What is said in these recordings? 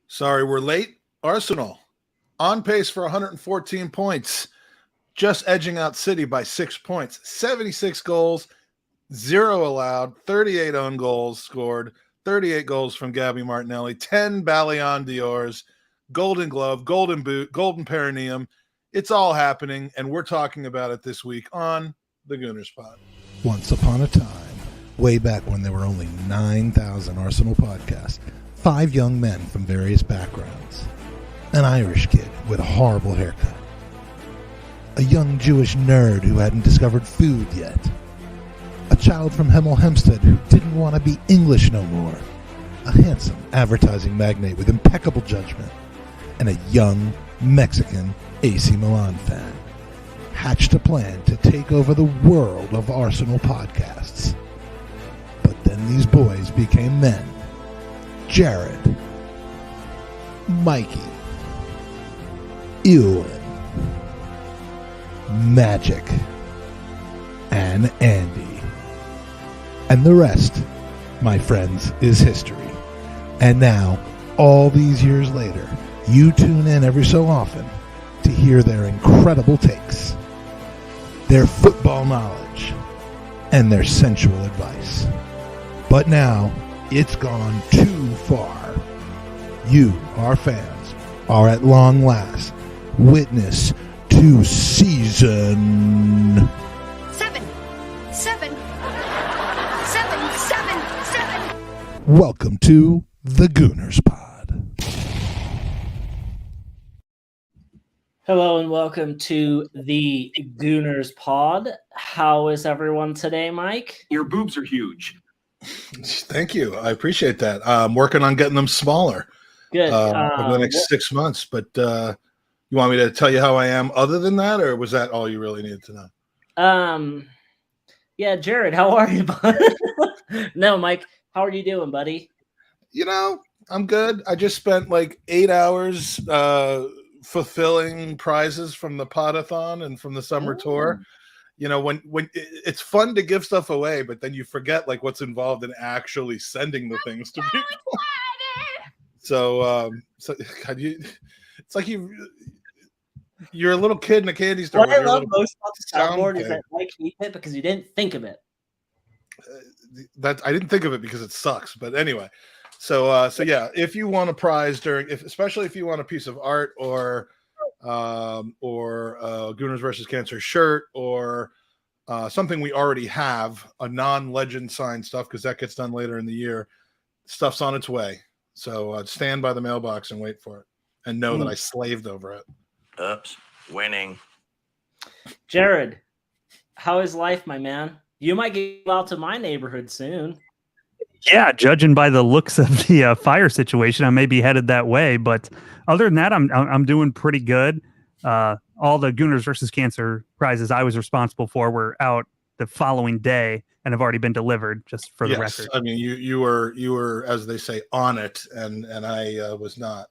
Sorry, we're late. Arsenal on pace for 114 points, just edging out City by 6 points. 76 goals, 0 allowed, 38 own goals scored, 38 goals from Gabby Martinelli, 10 Ballon d'Ors, Golden Glove, Golden Boot, Golden Perineum. It's all happening, and we're talking about it this week on the Gooners Pod. Once upon a time, way back when there were only 9,000 Arsenal podcasts, 5 young men from various backgrounds, an Irish kid with a horrible haircut, a young Jewish nerd who hadn't discovered food yet, a child from Hemel Hempstead who didn't want to be English no more, a handsome advertising magnate with impeccable judgment, and a young Mexican AC Milan fan hatched a plan to take over the world of Arsenal podcasts. But then these boys became men. Jared, Mikey, Ewan, Magic, and Andy. And the rest, my friends, is history. And now, all these years later, you tune in every so often to hear their incredible takes, their football knowledge, and their sensual advice. But now, it's gone too far. You, our fans, are at long last witness to season 7. Welcome to the Gooners Pod. Hello and welcome to the Gooners Pod. How is everyone today, Mike? Your boobs are huge. Thank you. I appreciate that. I'm working on getting them smaller Good. over the next 6 months. But you want me to tell you how I am other than that, or was that all you really needed to know? Yeah, Jared, how are you, bud? No, Mike, how are you doing, buddy? You know, I'm good. I just spent like 8 hours fulfilling prizes from the Podathon and from the summer tour. You know, when it's fun to give stuff away, but then you forget like what's involved in actually sending the things to people. So God, it's like you're a little kid in a candy store. What I love most about the soundboard is that Mike hates it because you didn't think of it. That I didn't think of it because it sucks. But anyway, so yeah, if you want a prize especially if you want a piece of art or Gooners versus Cancer shirt or something we already have, a non-legend signed stuff, because that gets done later in the year. Stuff's on its way. So stand by the mailbox and wait for it and know that I slaved over it. Oops, winning. Jared, how is life, my man? You might get out to my neighborhood soon. Yeah, judging by the looks of the fire situation, I may be headed that way. But other than that, I'm doing pretty good. All the Gooners versus Cancer prizes I was responsible for were out the following day and have already been delivered. Just for the record, I mean you were, as they say, on it, and I was not.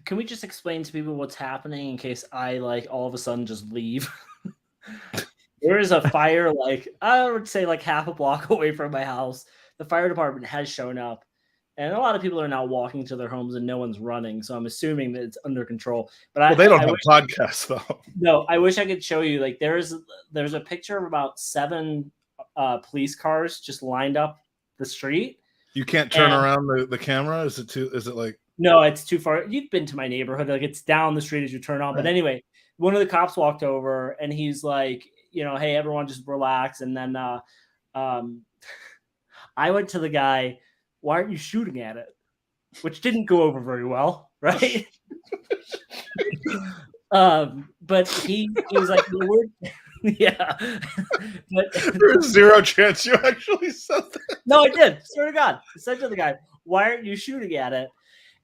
Can we just explain to people what's happening in case I all of a sudden just leave? There is a fire, I would say half a block away from my house. The fire department has shown up, and a lot of people are now walking to their homes and no one's running. So I'm assuming that it's under control. But they don't have podcasts though. No, I wish I could show you. There's a picture of about 7 police cars just lined up the street. You can't turn around the camera. Is it like? No, it's too far. You've been to my neighborhood. It's down the street as you turn on. Right. But anyway, one of the cops walked over and he's like, hey, everyone just relax. And then I went to the guy, why aren't you shooting at it? Which didn't go over very well, right? But he was like, yeah. But there's zero chance you actually said that. No, I did. Swear to God. I said to the guy, why aren't you shooting at it?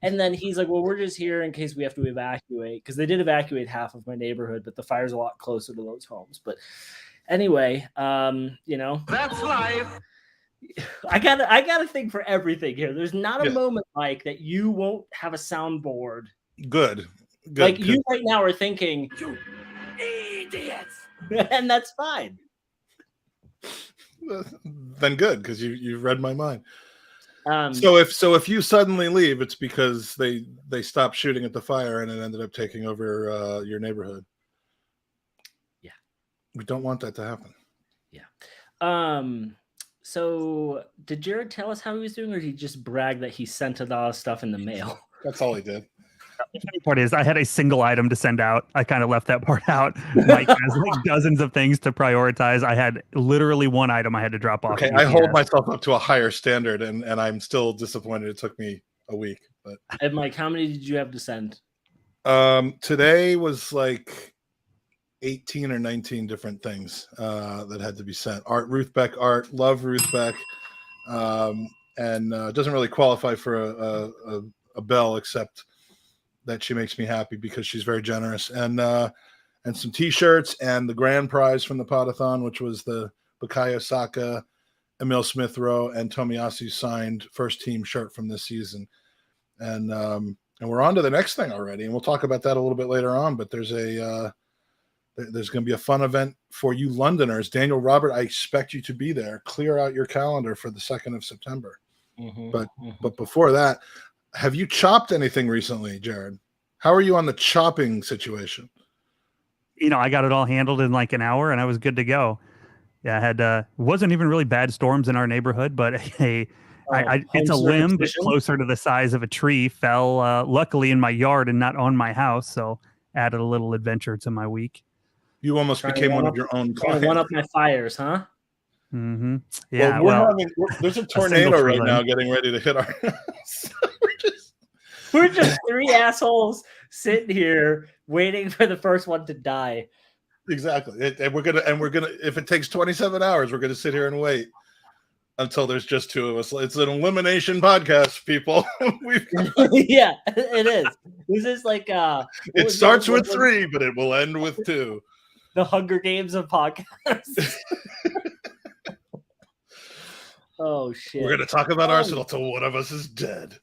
And then he's like, well, we're just here in case we have to evacuate, because they did evacuate half of my neighborhood, but the fire's a lot closer to those homes. But anyway, That's life. I got a thing for everything here. There's not a moment, Mike, that you won't have a soundboard. Good. You right now are thinking, you idiots, and that's fine. Then good, because you read my mind. So if you suddenly leave, it's because they stopped shooting at the fire and it ended up taking over your neighborhood. Yeah, we don't want that to happen. Yeah. So did Jared tell us how he was doing, or did he just brag that he sent a lot of stuff in the mail? That's all he did. The funny part is I had a single item to send out. I kind of left that part out. Mike has like dozens of things to prioritize. I had literally one item I had to drop off. Okay, I hold myself up to a higher standard, and I'm still disappointed. It took me a week, but And Mike, how many did you have to send? Today was like 18 or 19 different things that had to be sent. Ruth Beck art, love Ruth Beck, and doesn't really qualify for a bell, except that she makes me happy because she's very generous. And some T-shirts and the grand prize from the Podathon, which was the Bukayo Saka, Emil Smith-Rowe, and Tomiyasu signed first team shirt from this season. And we're on to the next thing already, and we'll talk about that a little bit later on. But there's going to be a fun event for you Londoners. Daniel Robert, I expect you to be there. Clear out your calendar for the 2nd of September. But before that, have you chopped anything recently, Jared? How are you on the chopping situation? I got it all handled in like an hour and I was good to go. Yeah, I had wasn't even really bad storms in our neighborhood, but it's a limb, but closer to the size of a tree, fell luckily in my yard and not on my house. So added a little adventure to my week. You almost became one of your own clients. One up my fires, huh? Mm-hmm. Yeah. There's a tornado right now getting ready to hit our house. We're just three assholes sitting here waiting for the first one to die. Exactly. And we're gonna if it takes 27 hours, we're gonna sit here and wait until there's just two of us. It's an elimination podcast, people. Yeah, it is. This is like it starts with 3, but it will end with 2. The Hunger Games of podcasts. Oh shit. We're gonna talk about Arsenal till one of us is dead.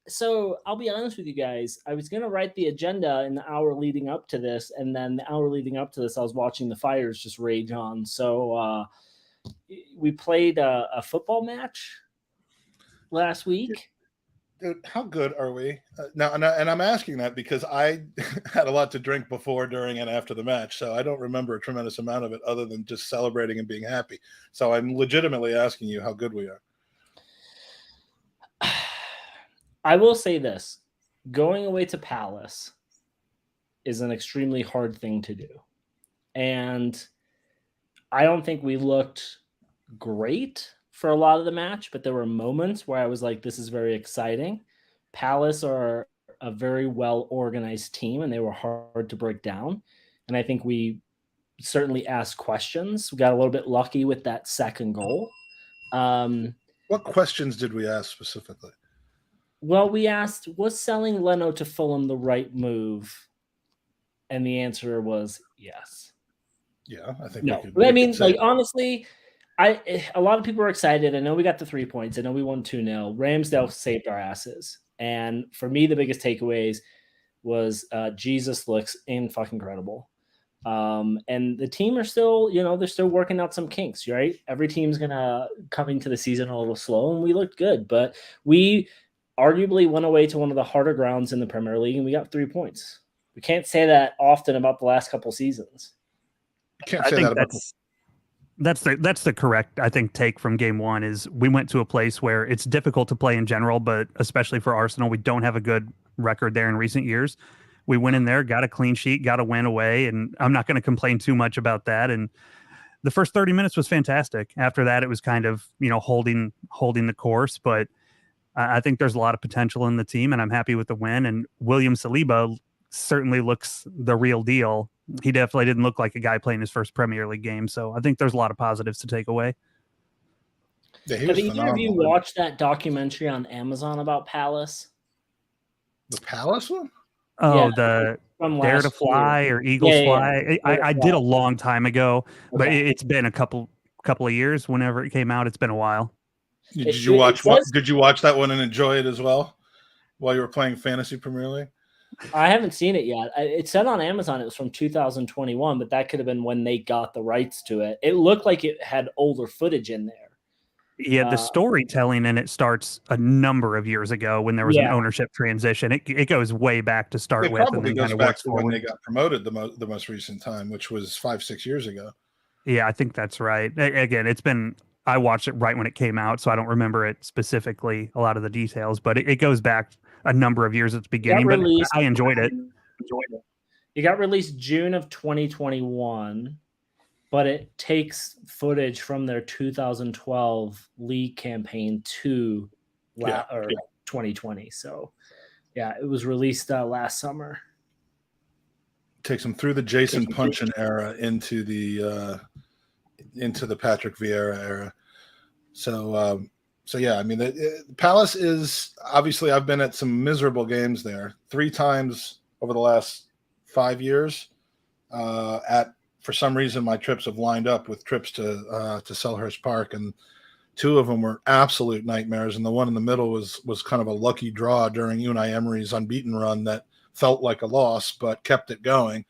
So I'll be honest with you guys. I was gonna write the agenda in the hour leading up to this, and then the hour leading up to this, I was watching the fires just rage on. So we played a football match last week. Dude, how good are we now? And I'm asking that because I had a lot to drink before, during, and after the match, so I don't remember a tremendous amount of it other than just celebrating and being happy. So I'm legitimately asking you how good we are. I will say this: going away to Palace is an extremely hard thing to do, and I don't think we looked great for a lot of the match, but there were moments where I was like, this is very exciting. Palace are a very well organized team, and they were hard to break down. And I think we certainly asked questions. We got a little bit lucky with that second goal. What questions did we ask specifically? Well, we asked, was selling Leno to Fulham the right move? And the answer was yes. Yeah, I think no. Like, honestly, a lot of people are excited. I know we got the 3 points. I know we won 2-0. Ramsdale saved our asses. And for me, the biggest takeaways was Jesus looks fucking incredible. And the team are still, they're still working out some kinks, right? Every team's gonna come into the season a little slow, and we looked good, but we arguably went away to one of the harder grounds in the Premier League, and we got 3 points. We can't say that often about the last couple seasons. I think that's the correct, I think, take from game one is we went to a place where it's difficult to play in general, but especially for Arsenal, we don't have a good record there in recent years. We went in there, got a clean sheet, got a win away, and I'm not going to complain too much about that. And the first 30 minutes was fantastic. After that, it was kind of, holding the course, but I think there's a lot of potential in the team, and I'm happy with the win. And William Saliba certainly looks the real deal. He definitely didn't look like a guy playing his first Premier League game. So I think there's a lot of positives to take away. Yeah, have either of you watched that documentary on Amazon about Palace? The Palace one? Oh, yeah, the Dare to Fly or Eagles Fly. I did a long time ago, but it's been a couple of years. Whenever it came out, it's been a while. Did you watch that one and enjoy it as well while you were playing Fantasy Premier League? I haven't seen it yet. It said on Amazon it was from 2021, but that could have been when they got the rights to it. It looked like it had older footage in there. Yeah, the storytelling in it starts a number of years ago when there was an ownership transition. It goes way back to start It with, and probably then goes kind of back works to when forward. they got promoted the most recent time, which was 5-6 years ago. Yeah, I think that's right. Again, I watched it right when it came out, so I don't remember it specifically, a lot of the details, but it goes back a number of years at the beginning, but I enjoyed it. It got released June of 2021, but it takes footage from their 2012 league campaign to 2020. So, yeah, it was released last summer. Takes them through the Jason Punchin era into the Patrick Vieira era. So yeah, I mean, the Palace is obviously, I've been at some miserable games there 3 times over the last 5 years. For some reason, my trips have lined up with trips to Selhurst Park, and 2 of them were absolute nightmares, and the one in the middle was kind of a lucky draw during Unai Emery's unbeaten run that felt like a loss but kept it going.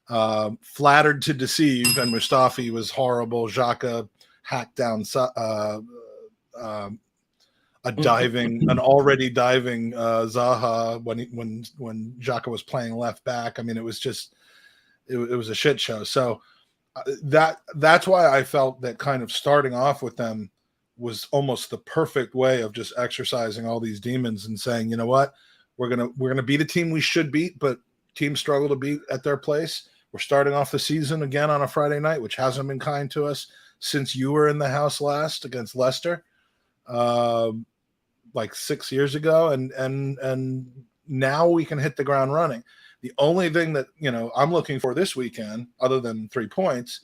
Flattered to deceive, and Mustafi was horrible. Xhaka hacked down an already diving Zaha when Xhaka was playing left back. I mean, it was just it was a shit show. So that's why I felt that kind of starting off with them was almost the perfect way of just exercising all these demons and saying, you know what, we're gonna beat a team we should beat, but teams struggle to beat at their place. We're starting off the season again on a Friday night, which hasn't been kind to us since you were in the house last against Leicester, like 6 years ago, and now we can hit the ground running. The only thing that I'm looking for this weekend, other than 3 points,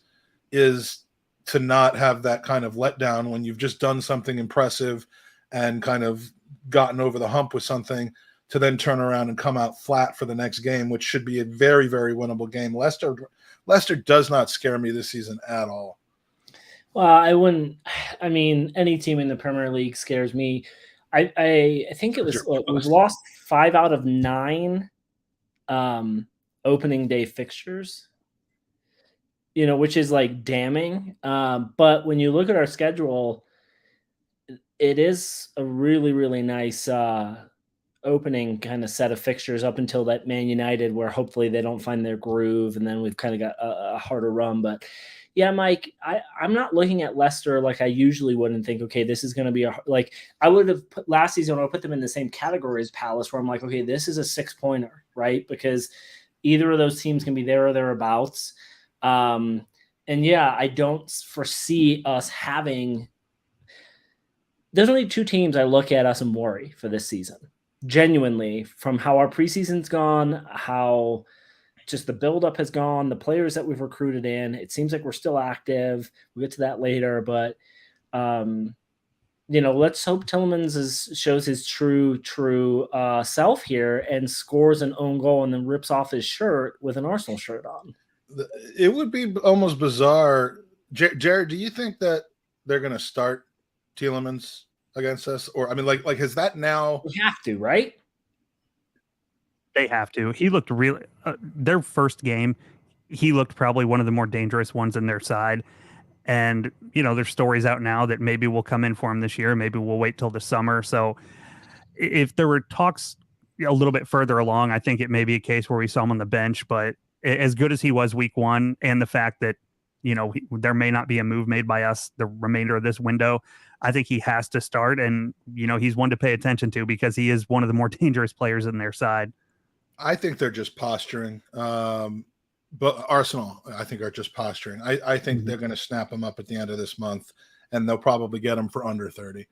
is to not have that kind of letdown when you've just done something impressive and kind of gotten over the hump with something, to then turn around and come out flat for the next game, which should be a very, very winnable game. Leicester does not scare me this season at all. Well, I wouldn't. I mean, any team in the Premier League scares me. I think it was we've lost 5 out of 9 opening day fixtures, which is like damning. But when you look at our schedule, it is a really, really nice opening kind of set of fixtures up until that Man United, where hopefully they don't find their groove, and then we've kind of got a harder run. But yeah, Mike, I'm not looking at Leicester like I usually would and think, okay, this is going to be I would have put last season, I would put them in the same category as Palace, where I'm like, okay, this is a 6-pointer, right? Because either of those teams can be there or thereabouts. And yeah, I don't foresee us having. There's only 2 teams I look at us and worry for this season. Genuinely, from how our preseason's gone, how just the buildup has gone, the players that we've recruited in, it seems like we're still active. We'll get to that later, but let's hope Tielemans shows his true self here and scores an own goal and then rips off his shirt with an Arsenal shirt on. It would be almost bizarre. Jared, do you think that they're going to start Tielemans against us? Or, I mean, like has that now? We have to, right? They have to. He looked really their first game, he looked probably one of the more dangerous ones in their side. And, there's stories out now that maybe we'll come in for him this year. Maybe we'll wait till the summer. So if there were talks a little bit further along, I think it may be a case where we saw him on the bench. But as good as he was week 1, and the fact that, there may not be a move made by us the remainder of this window, I think he has to start. And, he's one to pay attention to because he is one of the more dangerous players in their side. I think they're just posturing. But Arsenal, I think, are just posturing. I think they're going to snap him up at the end of this month, and they'll probably get him for under 30.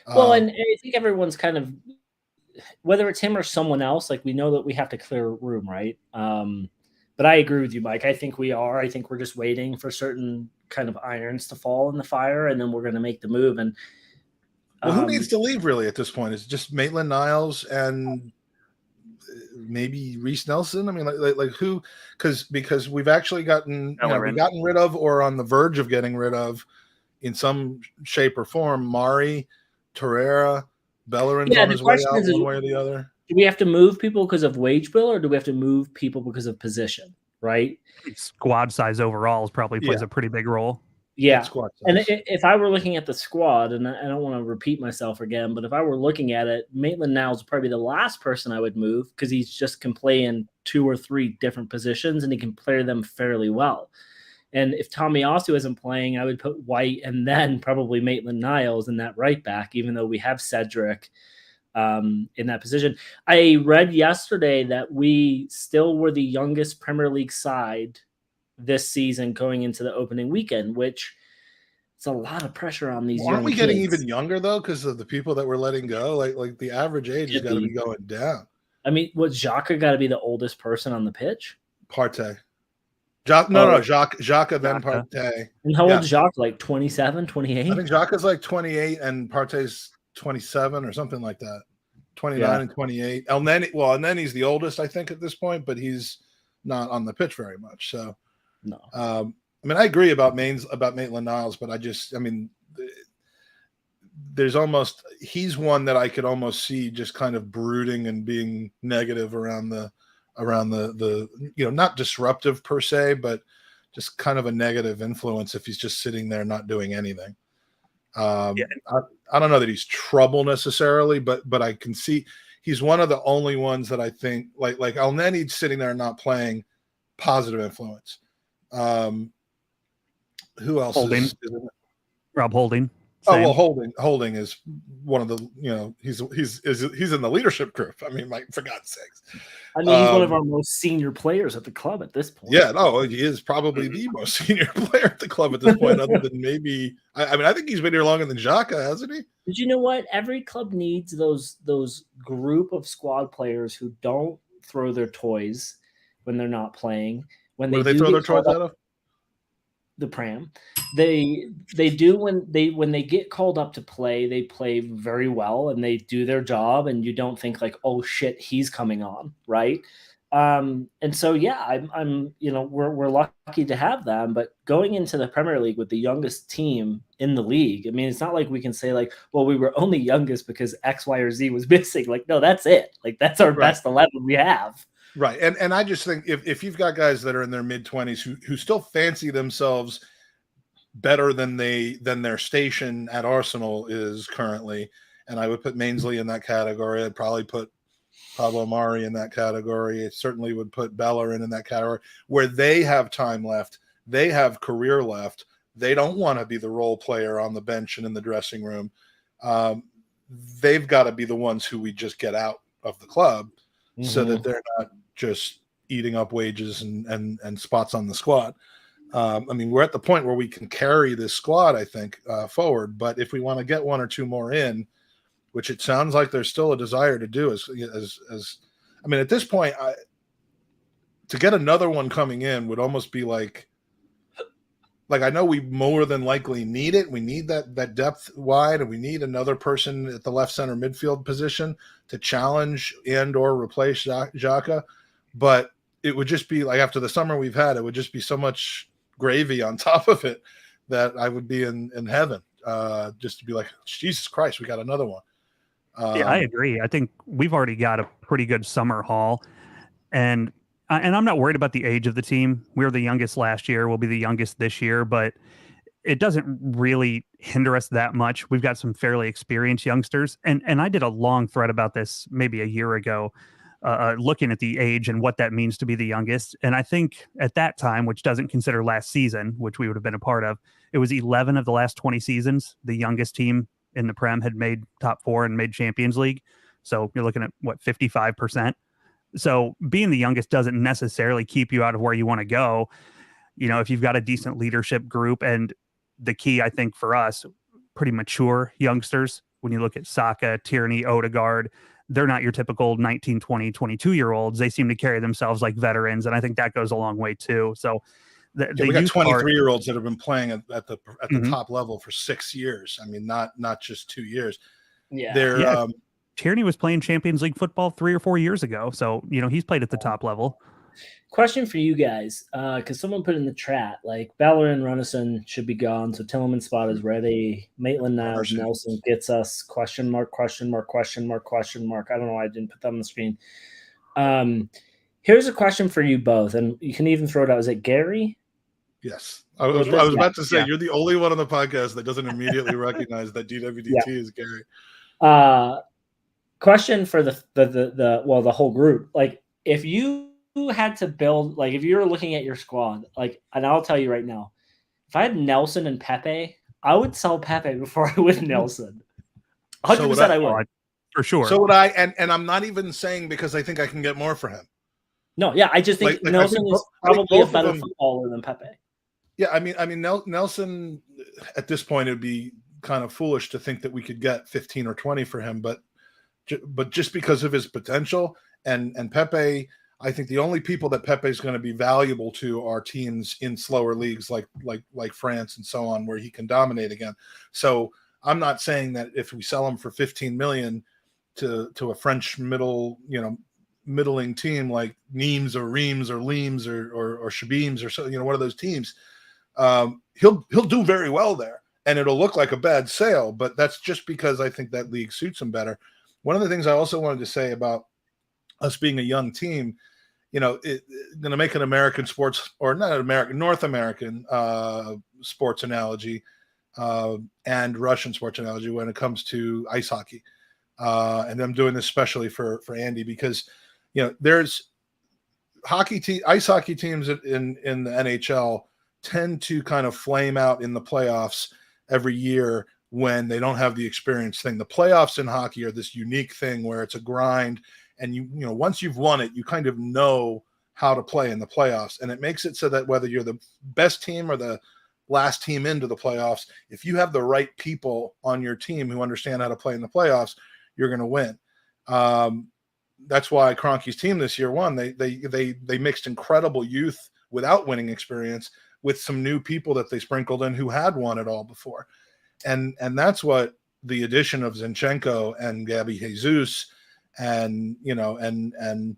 Well, and I think everyone's kind of, whether it's him or someone else, like, we know that we have to clear room, right? But I agree with you, Mike. I think we are. I think we're just waiting for certain kind of irons to fall in the fire, and then we're going to make the move. And who needs to leave really at this point? Is it just Maitland-Niles and maybe Reece Nelson? I mean, like who? Because we've actually gotten rid of, or on the verge of getting rid of, in some shape or form, Mari, Torreira, Bellerin's on his way out one way or the other. Do we have to move people because of wage bill, or do we have to move people because of position? Right? Squad size overall probably plays a pretty big role. Yeah. That squad And size. if I were looking at the squad, and I don't want to repeat myself again, but if I were looking at it, Maitland-Niles would probably be the last person I would move because he's just can play in 2 or 3 different positions and he can play them fairly well. And if Tomiyasu isn't playing, I would put White and then probably Maitland-Niles in that right back, even though we have Cedric in that position. I read yesterday that we still were the youngest Premier League side this season going into the opening weekend, which it's a lot of pressure on these young Aren't we kids. getting even younger though because of the people that we're letting go? Like the average age has got to be going down. I mean, what Xhaka got to be the oldest person on the pitch? Partey. Oh, Xhaka, then Xhaka. Partey. And how old is Xhaka? Like 27, I 28? think Xhaka's like 28 and Partey's 27 or something like that. 29 and 28. And then he's the oldest, I think, at this point, but he's not on the pitch very much. So, No. I mean, I agree about Maitland-Niles, but he's one that I could almost see just kind of brooding and being negative around the not disruptive per se, but just kind of a negative influence if he's just sitting there not doing anything. I don't know that he's trouble necessarily, but I can see he's one of the only ones that I think like Elneny sitting there not playing, positive influence. Who else? Holding. Rob Holding. Oh, Same. well, Holding is one of the, he's in the leadership group. I mean, like, for God's sakes. I mean, he's one of our most senior players at the club at this point. Yeah, no, he is probably the most senior player at the club at this point, other than maybe, I think he's been here longer than Xhaka, hasn't he? But you know what? Every club needs those group of squad players who don't throw their toys when they're not playing. When Where they throw their toys out of? The pram. They do when they get called up to play, they play very well and they do their job, and you don't think like, oh shit, he's coming on, right? And so yeah, I'm we're lucky to have them, but going into the Premier League with the youngest team in the league, I mean, it's not like we can say like, well, we were only youngest because X, Y, or Z was missing. Like, no, that's it. Like, that's our best 11 we have. Right. And I just think if you've got guys that are in their mid-20s who still fancy themselves better than their station at Arsenal is currently, and I would put Mainsley in that category. I'd probably put Pablo Mari in that category. I certainly would put Bellerin in that category, where they have time left, they have career left. They don't want to be the role player on the bench and in the dressing room. They've got to be the ones who we just get out of the club, so that they're not just eating up wages and spots on the squad. I mean, we're at the point where we can carry this squad, I think, forward. But if we want to get one or two more in, which it sounds like there's still a desire to do, as I mean, at this point, to get another one coming in would almost be like I know we more than likely need it. We need that depth wide, and we need another person at the left center midfield position to challenge and or replace Xhaka. But it would just be like, after the summer we've had, it would just be so much gravy on top of it that I would be in heaven, just to be like, Jesus Christ, we got another one. Yeah, I agree. I think we've already got a pretty good summer haul, and I'm not worried about the age of the team. We were the youngest last year. We'll be the youngest this year, but it doesn't really hinder us that much. We've got some fairly experienced youngsters, and I did a long thread about this maybe a year ago, looking at the age and what that means to be the youngest. And I think at that time, which doesn't consider last season, which we would have been a part of, it was 11 of the last 20 seasons, the youngest team in the Prem had made top 4 and made Champions League. So you're looking at 55%. So being the youngest doesn't necessarily keep you out of where you want to go. If you've got a decent leadership group, and the key, I think, for us, pretty mature youngsters. When you look at Saka, Tierney, Odegaard, they're not your typical 19, 20, 22-year-olds. They seem to carry themselves like veterans, and I think that goes a long way too. So we got 23-year-olds that have been playing at the top level for 6 years. I mean, not just 2 years. Yeah. Tierney was playing Champions League football 3 or 4 years ago. So, he's played at the top level. Question for you guys, because someone put in the chat, like, Bellerin and Runnison should be gone, so Tillman's spot is ready. Maitland-Niles, Nelson gets us, question mark, question mark, question mark, question mark. I don't know why I didn't put that on the screen. Here's a question for you both, and you can even throw it out. Is it Gary? Yes. I was about to say, Yeah. you're the only one on the podcast that doesn't immediately recognize that DWDT is Gary. Question for the whole group. Like, if you had to build, like, if you were looking at your squad, like, and I'll tell you right now, if I had Nelson and Pepe, I would sell Pepe before I would Nelson. 100% I would. For sure. So would I, and I'm not even saying because I think I can get more for him. No, yeah, I just think Nelson is probably a better footballer than Pepe. Yeah, I mean, Nelson, at this point, it would be kind of foolish to think that we could get 15 or 20 for him, but just because of his potential and Pepe, I think the only people that Pepe is going to be valuable to are teams in slower leagues like France and so on, where he can dominate again. So I'm not saying that if we sell him for 15 million to a French middling team like Nimes or Reims or Limes or Shabims or so, one of those teams, he'll do very well there, and it'll look like a bad sale. But that's just because I think that league suits him better. One of the things I also wanted to say about us being a young team, going to make an American sports, or not American, North American sports analogy and Russian sports analogy when it comes to ice hockey. And I'm doing this especially for Andy because, there's ice hockey teams in the NHL tend to kind of flame out in the playoffs every year when they don't have the experience thing. The playoffs in hockey are this unique thing where it's a grind, and once you've won it, you kind of know how to play in the playoffs. And it makes it so that whether you're the best team or the last team into the playoffs, if you have the right people on your team who understand how to play in the playoffs, you're going to win. That's why Kroenke's team this year won. They mixed incredible youth without winning experience with some new people that they sprinkled in who had won it all before. And that's what the addition of Zinchenko and Gabby Jesus and Thomas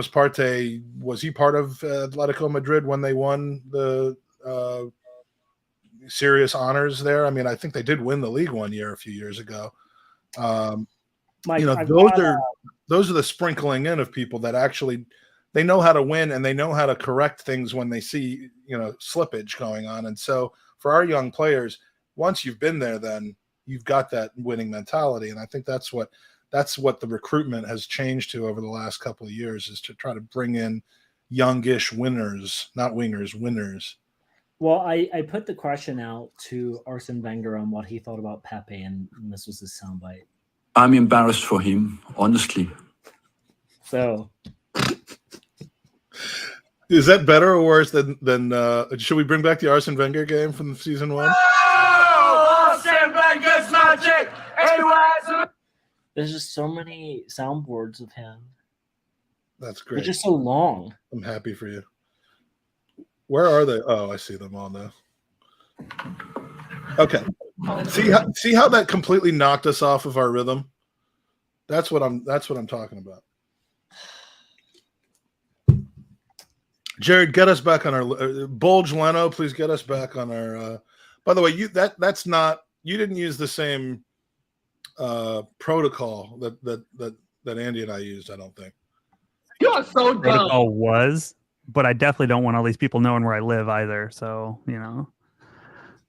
Partey, was he part of Atletico Madrid when they won the serious honors there? I mean, I think they did win the league one year a few years ago. Those are the sprinkling in of people that actually they know how to win, and they know how to correct things when they see slippage going on. And so for our young players, once you've been there, then you've got that winning mentality. And I think that's what the recruitment has changed to over the last couple of years, is to try to bring in youngish winners, not wingers, winners. Well, I put the question out to Arsene Wenger on what he thought about Pepe, and this was his soundbite. I'm embarrassed for him, honestly. So, is that better or worse than should we bring back the Arsene Wenger game from season 1? Oh, Arsene Wenger's magic! There's just so many soundboards of him. That's great. They're just so long. I'm happy for you. Where are they? Oh, I see them all now. Okay. See how that completely knocked us off of our rhythm? That's what I'm talking about. Jared, get us back on our Bulge Leno, please get us back on our by the way, you didn't use the same protocol that Andy and I used, I don't think. You're so dumb. Protocol was, but I definitely don't want all these people knowing where I live either. So,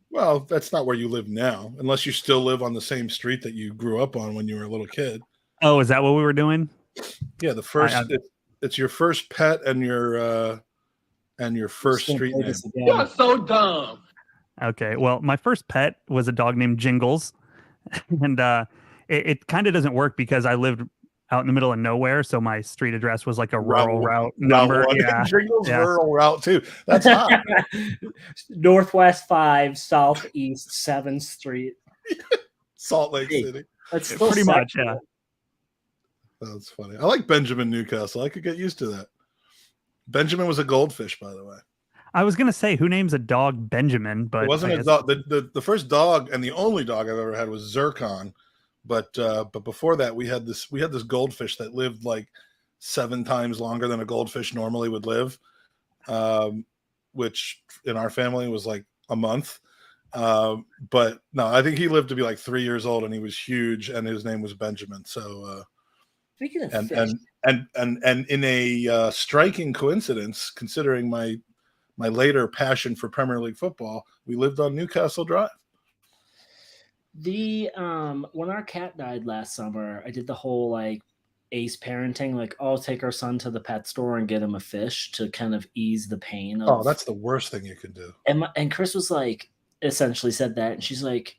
Well, that's not where you live now, unless you still live on the same street that you grew up on when you were a little kid. Oh, is that what we were doing? Yeah, the first it's your first pet and your first street name. You're so dumb. Okay, well, my first pet was a dog named Jingles, and it kind of doesn't work because I lived out in the middle of nowhere, so my street address was like a rural route number. Yeah, Jingles rural route too. That's hot. Northwest 5, Southeast 7th Street, Salt Lake City. That's pretty much. Yeah, that's funny. I like Benjamin Newcastle. I could get used to that. Benjamin was a goldfish, by the way. I was gonna say, who names a dog Benjamin? But it wasn't a dog. The first dog and the only dog I've ever had was Zircon. But before that, we had this goldfish that lived like 7 times longer than a goldfish normally would live, which in our family was like a month. But no, I think he lived to be like 3 years old, and he was huge, and his name was Benjamin. So speaking of and in a striking coincidence, considering my my later passion for Premier League football, we lived on Newcastle Drive. When our cat died last summer, I did the whole like ace parenting, like I'll take our son to the pet store and get him a fish to kind of ease the pain of. Oh, that's the worst thing you can do. And Chris was like, essentially said that, and she's like,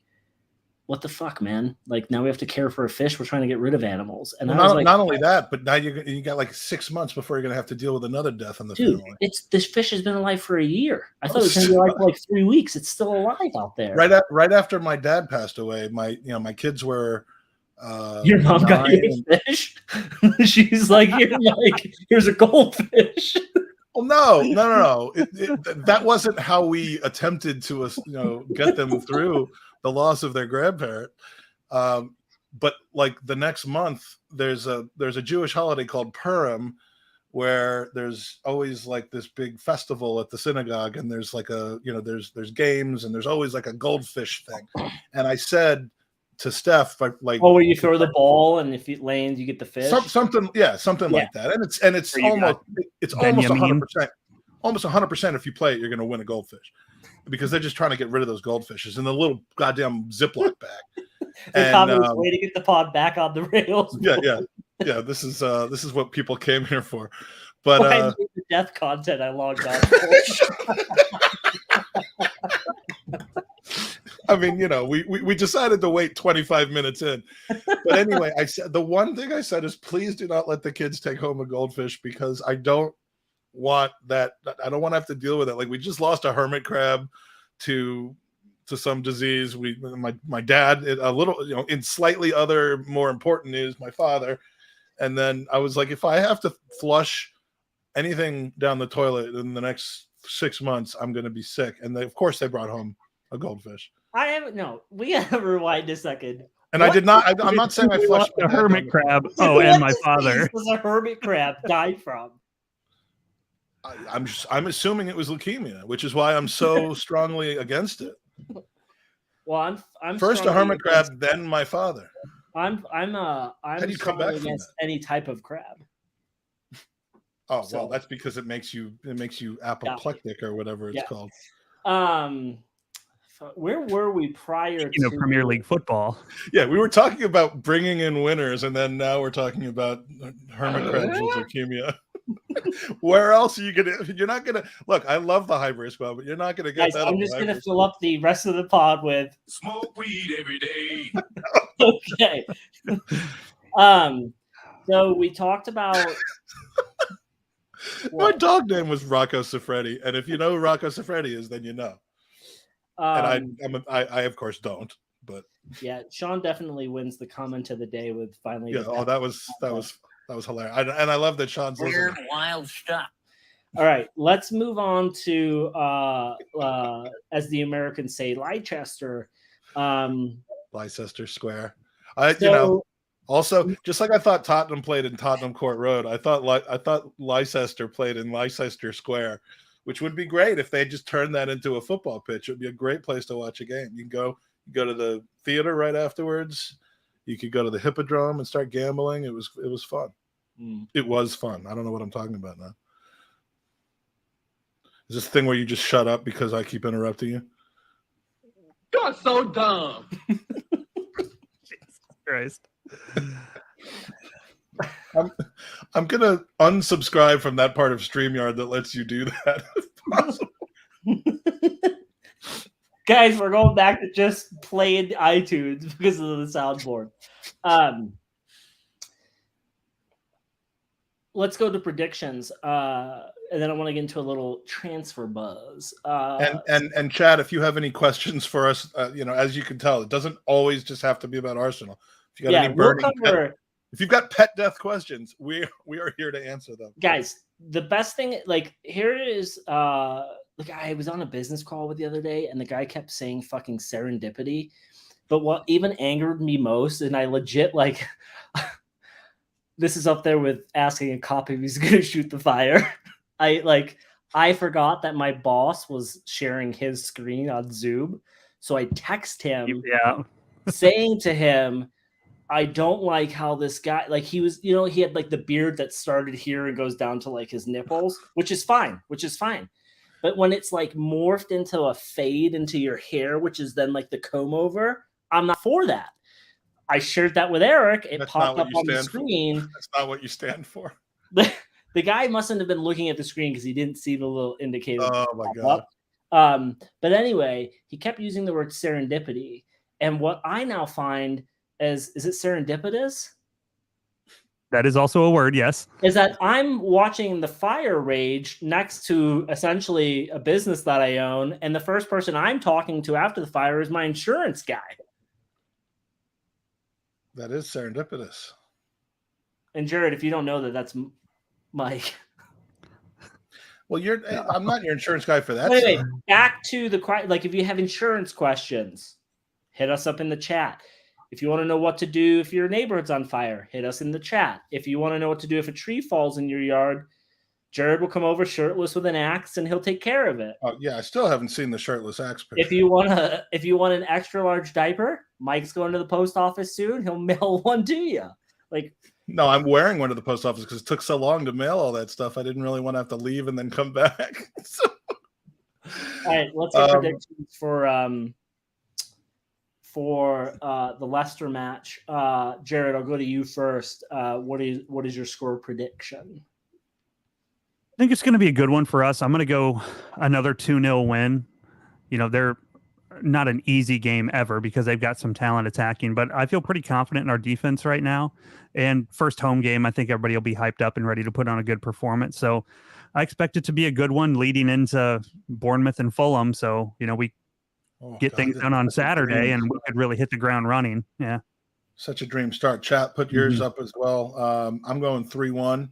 what the fuck, man? Like, now we have to care for a fish. We're trying to get rid of animals. And well, not only that, but now you got like 6 months before you're going to have to deal with another death in the family. This fish has been alive for a year. I thought it was going to be alive for like 3 weeks. It's still alive out there. Right after my dad passed away, my kids were. Your mom got you a fish. She's like, here's a goldfish. Well, no. That wasn't how we attempted to, get them through the loss of their grandparent. But like the next month, there's a Jewish holiday called Purim, where there's always like this big festival at the synagogue, and there's like there's games, and there's always like a goldfish thing. And I said to Steph, like, where you throw the ball, and if it lands, you get the fish. Something like that. And it's almost 100%. Almost 100%. If you play it, you're going to win a goldfish, because they're just trying to get rid of those goldfishes in the little goddamn Ziploc bag. The way to get the pod back on the rails. Yeah. This is what people came here for. But the death content I logged on for. I mean, we decided to wait 25 minutes in. But anyway, I said the one thing I said is, please do not let the kids take home a goldfish, because I don't want that. I don't want to have to deal with it. Like, we just lost a hermit crab to some disease. My dad, a little, in slightly other more important news, my father. And then I was like, if I have to flush anything down the toilet in the next 6 months, I'm going to be sick. And of course they brought home a goldfish. We gotta rewind a second. And I did not. I'm not saying I flushed a hermit crab. Oh, and my father was a hermit crab died from. I'm assuming it was leukemia, which is why I'm so strongly against it. Well, I'm first a hermit crab, then my father. I'm How do you come back against any type of crab. Oh, well, that's because it makes you apoplectic or whatever it's called. Where were we prior to Premier League football? Yeah, we were talking about bringing in winners, and then now we're talking about hermit crabs with leukemia. Where else are you gonna? You're not gonna look. I love the hybrid squad, but you're not gonna get that. I'm just gonna fill up the rest of the pod with smoke weed every day. Okay. So we talked about. My dog name was Rocco Siffredi, and if you know who Rocco Siffredi is, then you know. And I of course don't, but yeah, Sean definitely wins the comment of the day with finally. Yeah, that was hilarious, and I love that Sean's weird, wild stuff. All right, let's move on to as the Americans say, Leicester. Leicester Square. Also, just like I thought Tottenham played in Tottenham Court Road, I thought Leicester played in Leicester Square, which would be great if they just turned that into a football pitch. It would be a great place to watch a game. You can go to the theater right afterwards. You could go to the Hippodrome and start gambling. It was fun. It was fun. I don't know what I'm talking about now. Is this a thing where you just shut up because I keep interrupting you? You're so dumb. Jesus Christ. I'm gonna unsubscribe from that part of StreamYard that lets you do that if possible. Guys, we're going back to just playing iTunes because of the soundboard. Let's go to predictions, and then I want to get into a little transfer buzz. And Chad, if you have any questions for us, as you can tell, it doesn't always just have to be about Arsenal. If you got any burning if you've got pet death questions, we are here to answer them. Guys, the best thing, here is I was on a business call with the other day, and the guy kept saying fucking serendipity. But what even angered me most, and I legit this is up there with asking a cop if he's gonna shoot the fire. I forgot that my boss was sharing his screen on Zoom. So I text him saying to him, I don't like how this guy, he was, he had the beard that started here and goes down to his nipples, which is fine. But when it's like morphed into a fade into your hair, which is then like the comb over, I'm not for that. I shared that with Eric. It popped up on the screen. That's not what you stand for. The guy mustn't have been looking at the screen because he didn't see the little indicator. Oh my God. But anyway, he kept using the word serendipity. And what I now find is it serendipitous? That is also a word, yes. Is that I'm watching the fire rage next to essentially a business that I own, and the first person I'm talking to after the fire is my insurance guy. That is serendipitous. And Jared, if you don't know that, that's Mike. Well, I'm not your insurance guy for that. Wait, back to the like, if you have insurance questions, hit us up in the chat. If you want to know what to do if your neighborhood's on fire, hit us in the chat. If you want to know what to do if a tree falls in your yard, Jared will come over shirtless with an axe and he'll take care of it. Oh yeah, I still haven't seen the shirtless axe picture. If you want an extra large diaper, Mike's going to the post office soon. He'll mail one to you. Like, no, I'm wearing one to the post office because it took so long to mail all that stuff. I didn't really want to have to leave and then come back. All right, let's get predictions for the Leicester match. Jared, I'll go to you first. What is your score prediction? I think it's going to be a good one for us. I'm going to go another 2-0 win. You know, they're not an easy game ever because they've got some talent attacking, but I feel pretty confident in our defense right now. And first home game, I think everybody will be hyped up and ready to put on a good performance. So I expect it to be a good one leading into Bournemouth and Fulham. So, you know, we get things done on Saturday and we could really hit the ground running. Yeah. Such a dream start. Chat, put yours up as well. I'm going 3-1.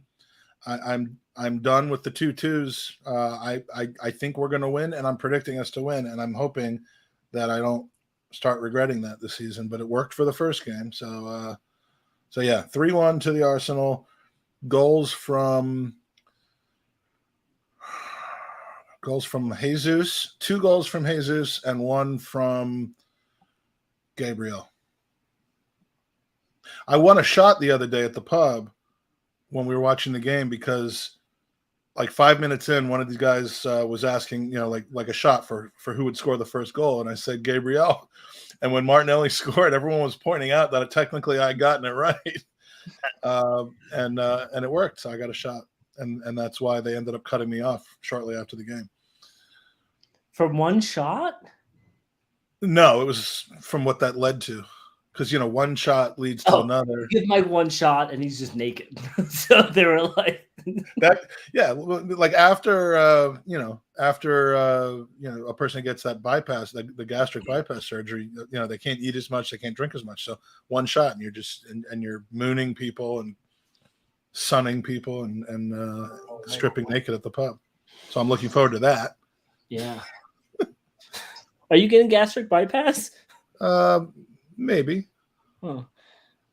I'm done with the 2-2s. I think we're going to win, and I'm predicting us to win, and I'm hoping that I don't start regretting that this season. But it worked for the first game, so yeah, 3-1 to the Arsenal. Goals from Jesus, 2 goals from Jesus, and 1 from Gabriel. I won a shot the other day at the pub when we were watching the game because, like 5 minutes in, one of these guys was asking, you know, like a shot for who would score the first goal, and I said Gabriel. And when Martinelli scored, everyone was pointing out that technically I had gotten it right, and it worked. So I got a shot, and that's why they ended up cutting me off shortly after the game. From one shot? No, it was from what that led to. Because, you know, one shot leads to another. Give Mike one shot and he's just naked. So they were like that. Yeah, like after a person gets that bypass, the gastric bypass surgery, you know, they can't eat as much, they can't drink as much. So one shot and you're just and you're mooning people and sunning people and stripping naked at the pub. So I'm looking forward to that. Yeah. Are you getting gastric bypass? Maybe. Huh.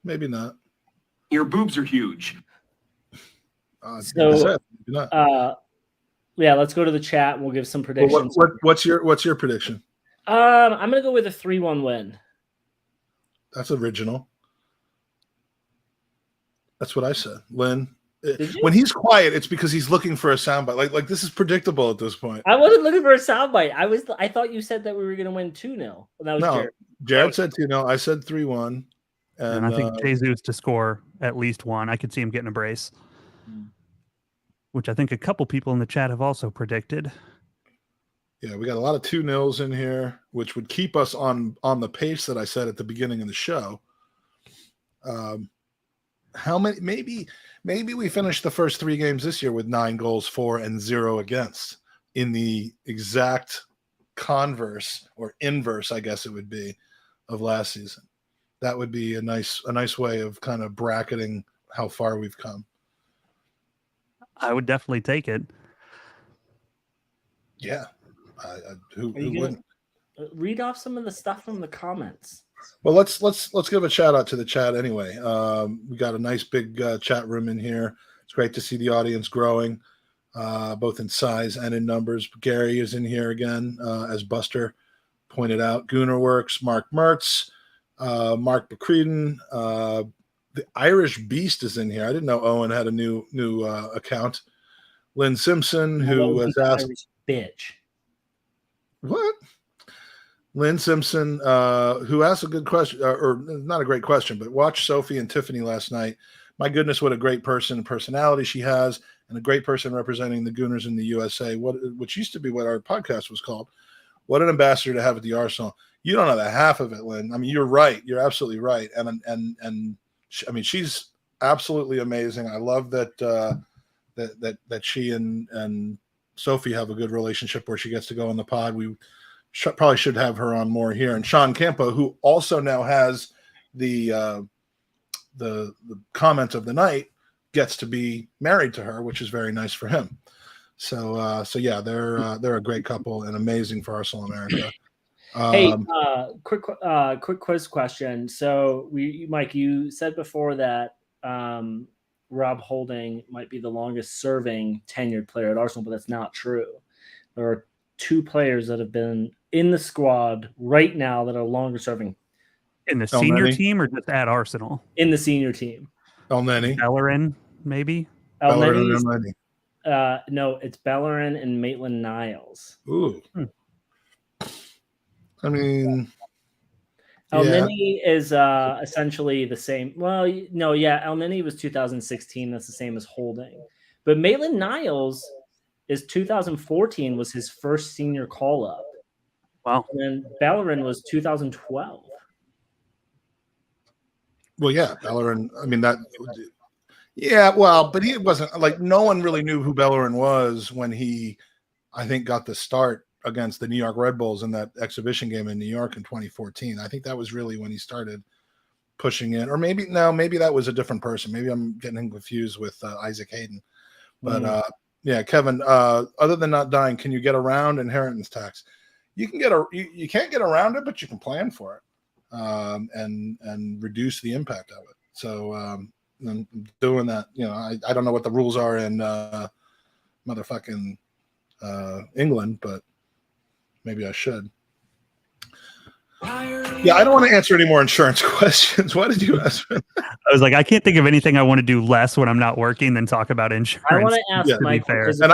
Maybe not. Your boobs are huge. Yeah, let's go to the chat and we'll give some predictions. Well, what's your prediction? I'm gonna go with a 3-1 win. That's original. That's what I said. Lynn. When he's quiet, it's because he's looking for a soundbite. Like this is predictable at this point. I wasn't looking for a soundbite. I thought you said that we were going to win 2-0. Well, that was no, Jared said 2-0. I said 3-1. And I think Jesus to score at least 1. I could see him getting a brace, which I think a couple people in the chat have also predicted. Yeah, we got a lot of 2-0s in here, which would keep us on the pace that I said at the beginning of the show. How many? Maybe we finished the first 3 games this year with 9 goals for and 0 against in the exact converse or inverse, I guess it would be, of last season. That would be a nice way of kind of bracketing how far we've come. I would definitely take it. Yeah. Who wouldn't? Read off some of the stuff from the comments. Well, let's give a shout out to the chat anyway. We got a nice big chat room in here. It's great to see the audience growing, both in size and in numbers. Gary is in here again, as Buster pointed out. Gooner Works, Mark Mertz, Mark Bacreden, the Irish Beast is in here. I didn't know Owen had a new account. Lynn Simpson, who was asked. Irish bitch. What? Lynn Simpson, who asked a good question, or not a great question, but watched Sophie and Tiffany last night. My goodness, what a great person and personality she has, and a great person representing the Gooners in the USA, which used to be what our podcast was called. What an ambassador to have at the Arsenal. You don't know the half of it, Lynn. I mean, you're right. You're absolutely right. And I mean, she's absolutely amazing. I love that that she and Sophie have a good relationship where she gets to go on the pod. We probably should have her on more here. And Sean Campo, who also now has the comment of the night, gets to be married to her, which is very nice for him. So yeah, they're a great couple and amazing for Arsenal America. Hey, quick quiz question. So Mike, you said before that Rob Holding might be the longest serving tenured player at Arsenal, but that's not true. There are 2 players that have been in the squad right now that are longer serving. In the senior team or just at Arsenal? In the senior team. Elneny. Bellerin, maybe? Elneny. No, it's Bellerin and Maitland-Niles. Ooh. I mean, Elneny is essentially the same. Well, no, yeah, Elneny was 2016. That's the same as Holding. But Maitland-Niles is 2014 was his first senior call-up. Wow. And then Bellerin was 2012. Well, yeah, Bellerin. I mean, yeah, well, but he wasn't like no one really knew who Bellerin was when he, I think, got the start against the New York Red Bulls in that exhibition game in New York in 2014. I think that was really when he started pushing in, or maybe that was a different person. Maybe I'm getting confused with Isaac Hayden. But yeah, Kevin. Other than not dying, can you get around inheritance tax? You can you can't get around it, but you can plan for it and reduce the impact of it. So I'm doing that. You know, I don't know what the rules are in motherfucking England, but maybe I should. Yeah, I don't want to answer any more insurance questions. Why did you ask me? I was like, I can't think of anything I want to do less when I'm not working than talk about insurance. I want to ask Mike. And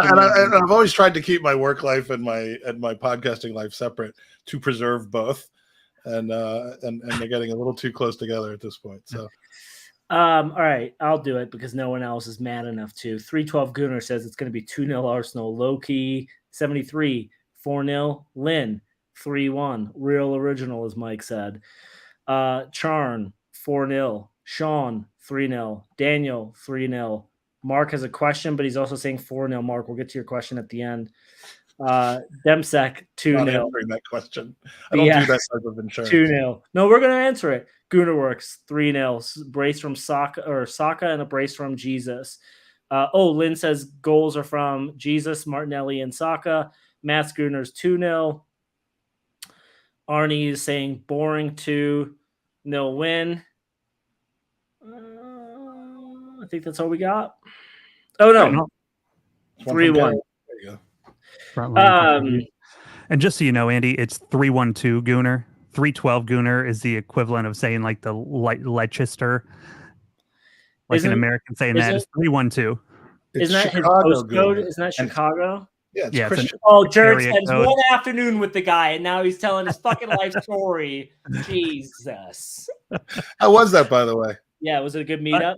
I've always tried to keep my work life and my podcasting life separate to preserve both. And they're getting a little too close together at this point. So, all right, I'll do it because no one else is mad enough to. 312 Gooner says it's going to be 2-0 Arsenal. Low key 73, 4-0 Lynn, 3-1 Real Original, as Mike said. Charn 4-0, Sean 3-0, Daniel 3-0. Mark has a question, but he's also saying 4-0. Mark, we'll get to your question at the end. Demsek 2-0. Answering that question. I don't do that type of insurance. 2-0. No, we're gonna answer it. Goonerworks 3-0. Brace from Saka and a brace from Jesus. Lynn says goals are from Jesus, Martinelli, and Saka. Matt's Gooners 2-0. Arnie is saying boring 2-0 win. I think that's all we got. Oh no, 3-1. There you go. And just so you know, Andy, it's 312 Gooner. 312 Gooner is the equivalent of saying like the Leicester, like an American saying that is 312. Isn't that his postcode? Isn't that Chicago? Yeah, Jared spends one afternoon with the guy, and now he's telling his fucking life story. Jesus. How was that, by the way? Yeah, was it a good meetup?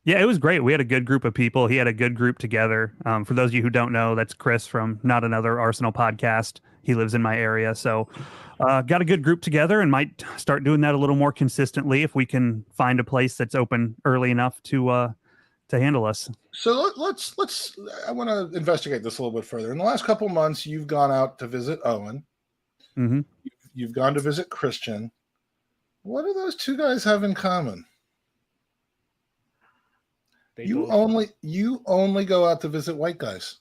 Yeah, it was great. We had a good group of people. He had a good group together. For those of you who don't know, that's Chris from Not Another Arsenal podcast. He lives in my area. So got a good group together and might start doing that a little more consistently if we can find a place that's open early enough to handle us. So let's I want to investigate this a little bit further. In the last couple of months, you've gone out to visit Owen. Mm-hmm. You've gone to visit Christian. What do those two guys have in common? You only go out to visit white guys,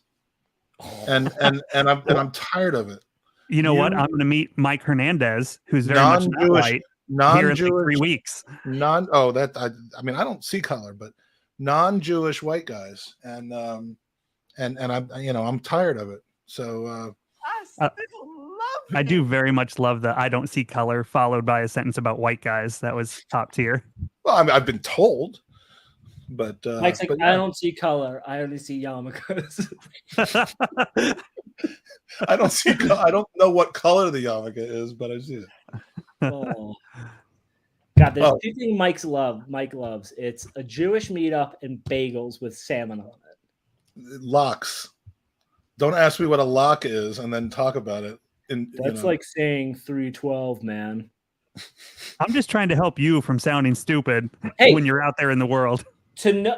and I'm tired of it. You know what? I'm going to meet Mike Hernandez, who's very much not white, here in like 3 weeks. I don't see color, but non-Jewish white guys, and I'm tired of it. So I do very much love the I don't see color followed by a sentence about white guys. That was top tier. Well, I've been told. But Mike's like, I don't see color. I only see yarmulkes. I don't see. I don't know what color the yarmulke is, but I see it. Oh. God, there's Oh. two things Mike loves. It's a Jewish meetup and bagels with salmon on it. Locks. Don't ask me what a lock is and then talk about it. That's like saying 312, man. I'm just trying to help you from sounding stupid when you're out there in the world. To know,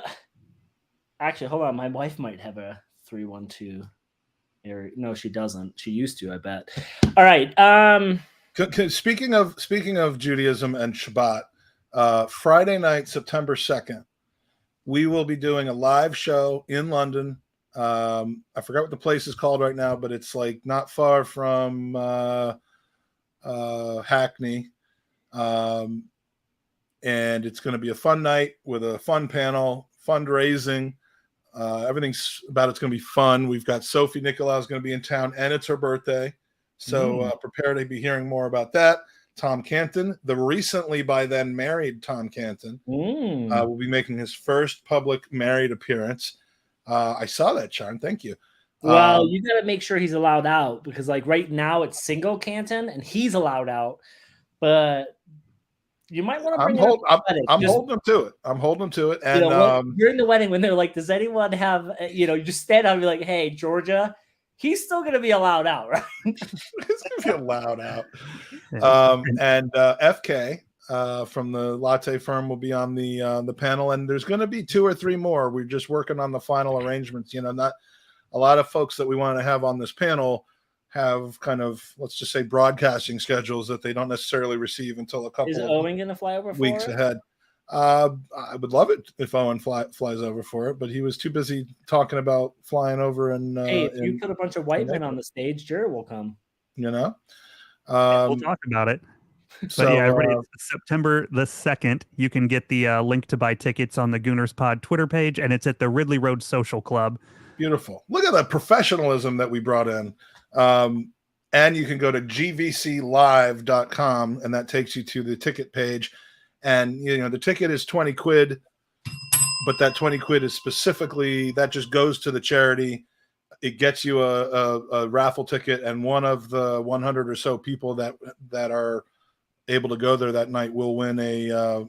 actually, hold on. My wife might have a 312. No, she doesn't. She used to, I bet. All right. Speaking of Judaism and Shabbat, Friday night, September 2nd, we will be doing a live show in London. I forgot what the place is called right now, but it's like not far from Hackney. And it's going to be a fun night with a fun panel, fundraising. Everything's about it's going to be fun. We've got Sophie Nicolau's going to be in town, and it's her birthday. So prepare to be hearing more about that. Tom Canton, the recently by then married Tom Canton, will be making his first public married appearance. I saw that, Sean. Thank you. Well, you got to make sure he's allowed out because, like, right now it's single Canton and he's allowed out, but you might want to bring I'm holding him to it. I'm holding him to it. And during the wedding, when they're like, "Does anyone have?" You just stand up and be like, "Hey, Georgia." He's still going to be allowed out, right? He's going to be allowed out. And FK from the latte firm will be on the panel, and there's going to be 2 or 3 more. We're just working on the final arrangements. Not a lot of folks that we want to have on this panel have kind of, let's just say, broadcasting schedules that they don't necessarily receive until a couple Is Owen going to fly over weeks ahead. I would love it if Owen flies over for it, but he was too busy talking about flying over. And hey, if you put a bunch of white men on the stage, Jared will come. We'll talk about it. But yeah, everybody, it's September the 2nd. You can get the link to buy tickets on the Gooners Pod Twitter page, and it's at the Ridley Road Social Club. Beautiful. Look at the professionalism that we brought in. And you can go to gvclive.com, and that takes you to the ticket page. And, the ticket is 20 quid, but that 20 quid is specifically, that just goes to the charity. It gets you a raffle ticket, and one of the 100 or so people that are able to go there that night will win a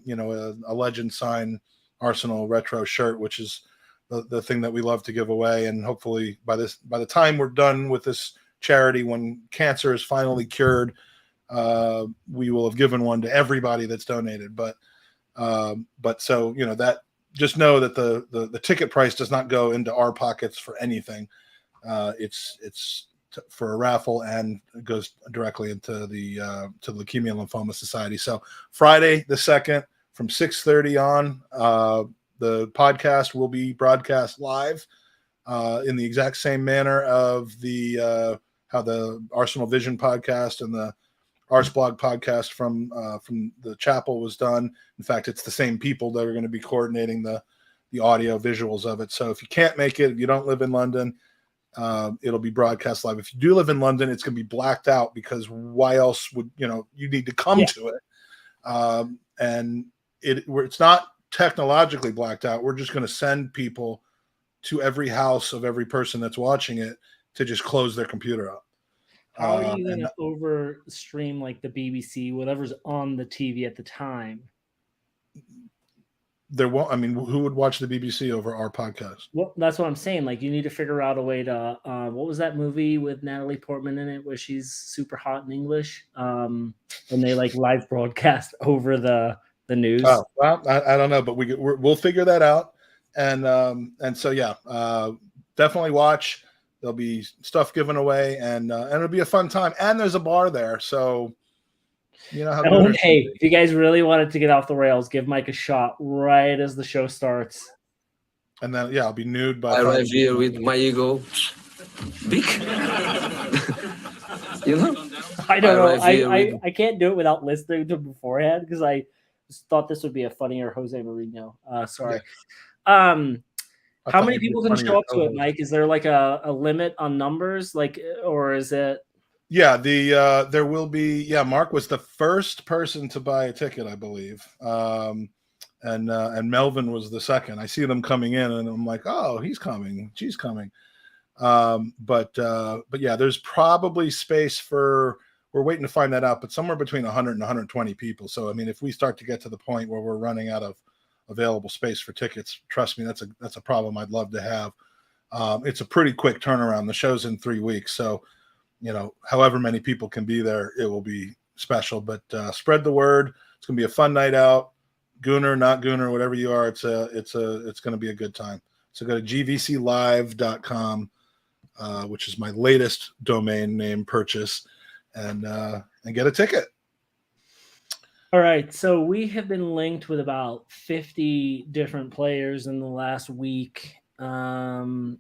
legend sign Arsenal retro shirt, which is the thing that we love to give away. And hopefully by the time we're done with this charity, when cancer is finally cured, we will have given one to everybody that's donated. But so that, just know that the ticket price does not go into our pockets for anything. It's for a raffle, and it goes directly into the Leukemia and Lymphoma Society. So Friday the 2nd from 6:30 on, the podcast will be broadcast live in the exact same manner of how the Arsenal Vision podcast and the Arts Blog podcast from the chapel was done. In fact, it's the same people that are going to be coordinating the audio visuals of it. So if you can't make it, if you don't live in London, it'll be broadcast live. If you do live in London, it's going to be blacked out, because why else would you need to come to it? And it's not technologically blacked out. We're just going to send people to every house of every person that's watching it to just close their computer up. How are you going to over stream like the BBC, whatever's on the TV at the time? There won't. I mean, who would watch the BBC over our podcast? Well, that's what I'm saying. Like, you need to figure out a way to. What was that movie with Natalie Portman in it, where she's super hot in English, and they like live broadcast over the news? Oh, well, I don't know, but we'll figure that out. And so definitely watch. There'll be stuff given away, and it'll be a fun time. And there's a bar there, so how. Hey, if you guys really wanted to get off the rails, give Mike a shot right as the show starts. And then I'll be nude by. I arrive here with my ego big. I don't know. I can't do it without listening to beforehand, because I just thought this would be a funnier Jose Mourinho. Sorry. Yeah. How many people can show up to it, Mike? Is there like a limit on numbers, or is it? Yeah, there will be. Yeah, Mark was the first person to buy a ticket, I believe, and Melvin was the second. I see them coming in, and I'm like, oh, he's coming, she's coming. But yeah, there's probably space for. We're waiting to find that out, but somewhere between 100 and 120 people. So I mean, if we start to get to the point where we're running out of available space for tickets, trust me, that's a problem I'd love to have. It's a pretty quick turnaround. The show's in 3 weeks, so however many people can be there, it will be special. But spread the word. It's gonna be a fun night out. Gooner, not Gooner, whatever you are, it's gonna be a good time. So go to gvclive.com, which is my latest domain name purchase, and get a ticket. All right, so we have been linked with about 50 different players in the last week. I've